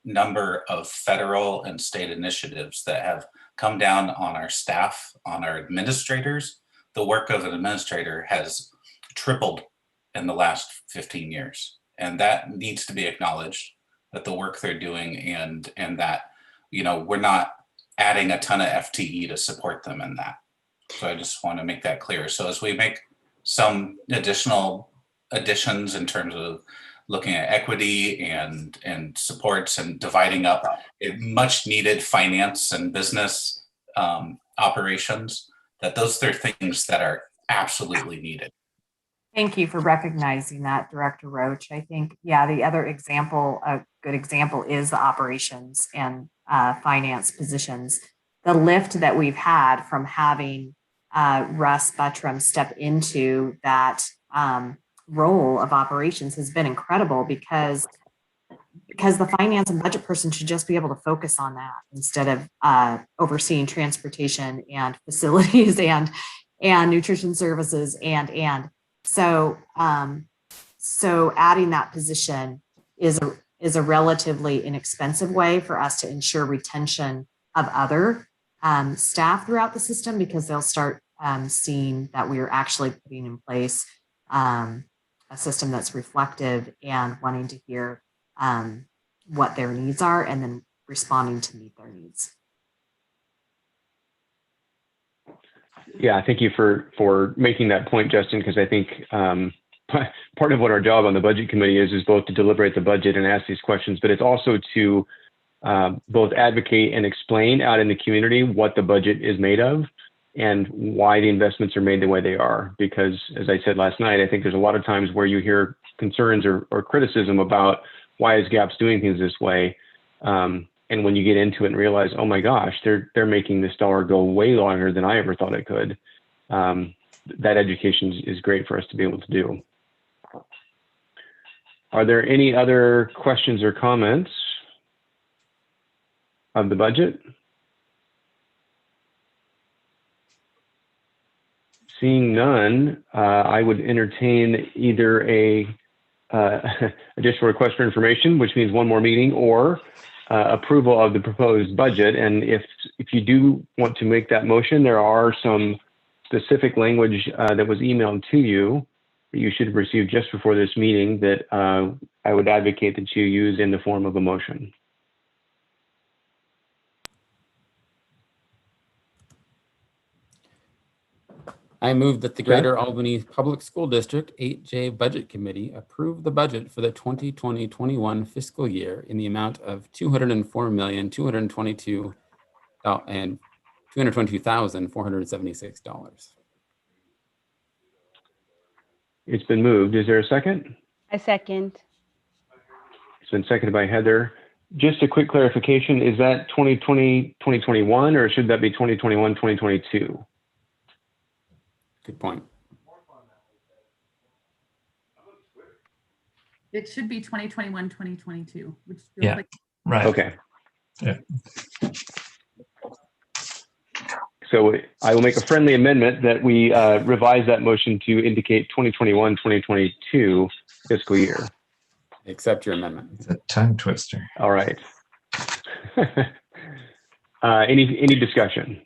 number of federal and state initiatives that have come down on our staff, on our administrators, the work of an administrator has tripled in the last 15 years. And that needs to be acknowledged, that the work they're doing and that we're not adding a ton of FTE to support them in that. So I just want to make that clear. So as we make some additional additions in terms of looking at equity and supports and dividing up much needed finance and business operations, that those are things that are absolutely needed. Thank you for recognizing that, Director Roach. I think, the other example, a good example is the operations and finance positions. The lift that we've had from having Russ Buttram step into that role of operations has been incredible because the finance and budget person should just be able to focus on that instead of overseeing transportation and facilities and nutrition services and. So adding that position is a relatively inexpensive way for us to ensure retention of other staff throughout the system, because they'll start seeing that we are actually putting in place a system that's reflective and wanting to hear what their needs are and then responding to meet their needs. Yeah, thank you for making that point, Justin, because I think part of what our job on the budget committee is both to deliberate the budget and ask these questions, but it's also to both advocate and explain out in the community what the budget is made of and why the investments are made the way they are. Because as I said last night, I think there's a lot of times where you hear concerns or criticism about why is GAPS doing things this way? And when you get into it and realize, oh my gosh, they're making this dollar go way longer than I ever thought it could. That education is great for us to be able to do. Are there any other questions or comments of the budget? Seeing none, I would entertain either a additional request for information, which means one more meeting, or approval of the proposed budget. And if you do want to make that motion, there are some specific language that was emailed to you that you should have received just before this meeting that I would advocate that you use in the form of a motion. I move that the Greater Albany Public School District 8J Budget Committee approve the budget for the 2020-21 fiscal year in the amount of $204,222,476. It's been moved. Is there a second? I second. It's been seconded by Heather. Just a quick clarification, is that 2020, 2021, or should that be 2021, 2022? Good point. It should be 2021, 2022, which feels Yeah, like right. Okay. Yeah. So I will make a friendly amendment that we revise that motion to indicate 2021, 2022 fiscal year. Accept your amendment. It's a tongue twister. All right. Any discussion?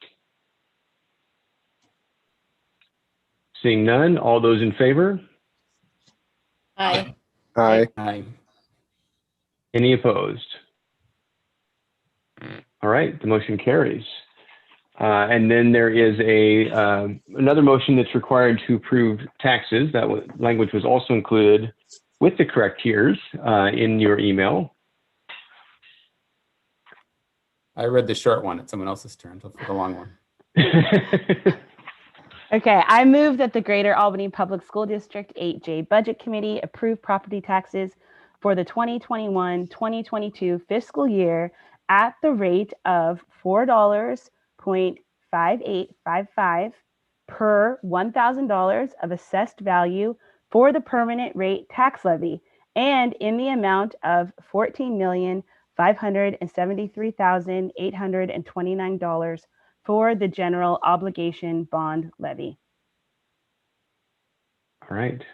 Seeing none, all those in favor? Aye. Aye. Aye. Any opposed? All right, the motion carries. And then there is another motion that's required to approve taxes. That language was also included with the correct tiers in your email. I read the short one. It's someone else's turn. So for the long one. Okay, I move that the Greater Albany Public School District 8J Budget Committee approve property taxes for the 2021-2022 fiscal year at the rate of $4.5855 per $1,000 of assessed value for the permanent rate tax levy, and in the amount of $14,573,829 for the general obligation bond levy. All right.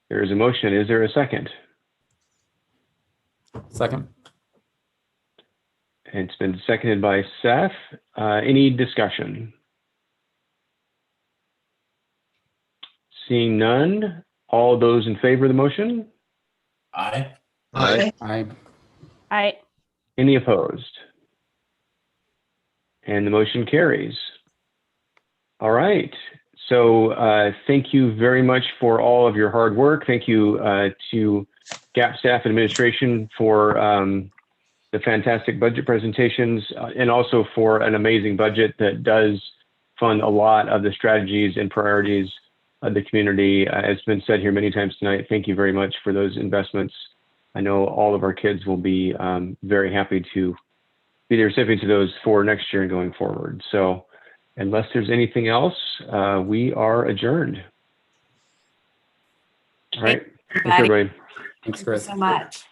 There is a motion. Is there a second? Second. It's been seconded by Seth. Any discussion? Seeing none, all those in favor of the motion? Aye. Aye. Aye. Aye. Any opposed? And the motion carries. All right. So thank you very much for all of your hard work. Thank you to GAP staff and administration for the fantastic budget presentations and also for an amazing budget that does fund a lot of the strategies and priorities of the community. As has been said here many times tonight, thank you very much for those investments. I know all of our kids will be very happy to be the recipient of those for next year and going forward. So unless there's anything else, we are adjourned. All right. Thanks, everybody. Thanks, Thank you Chris. so much.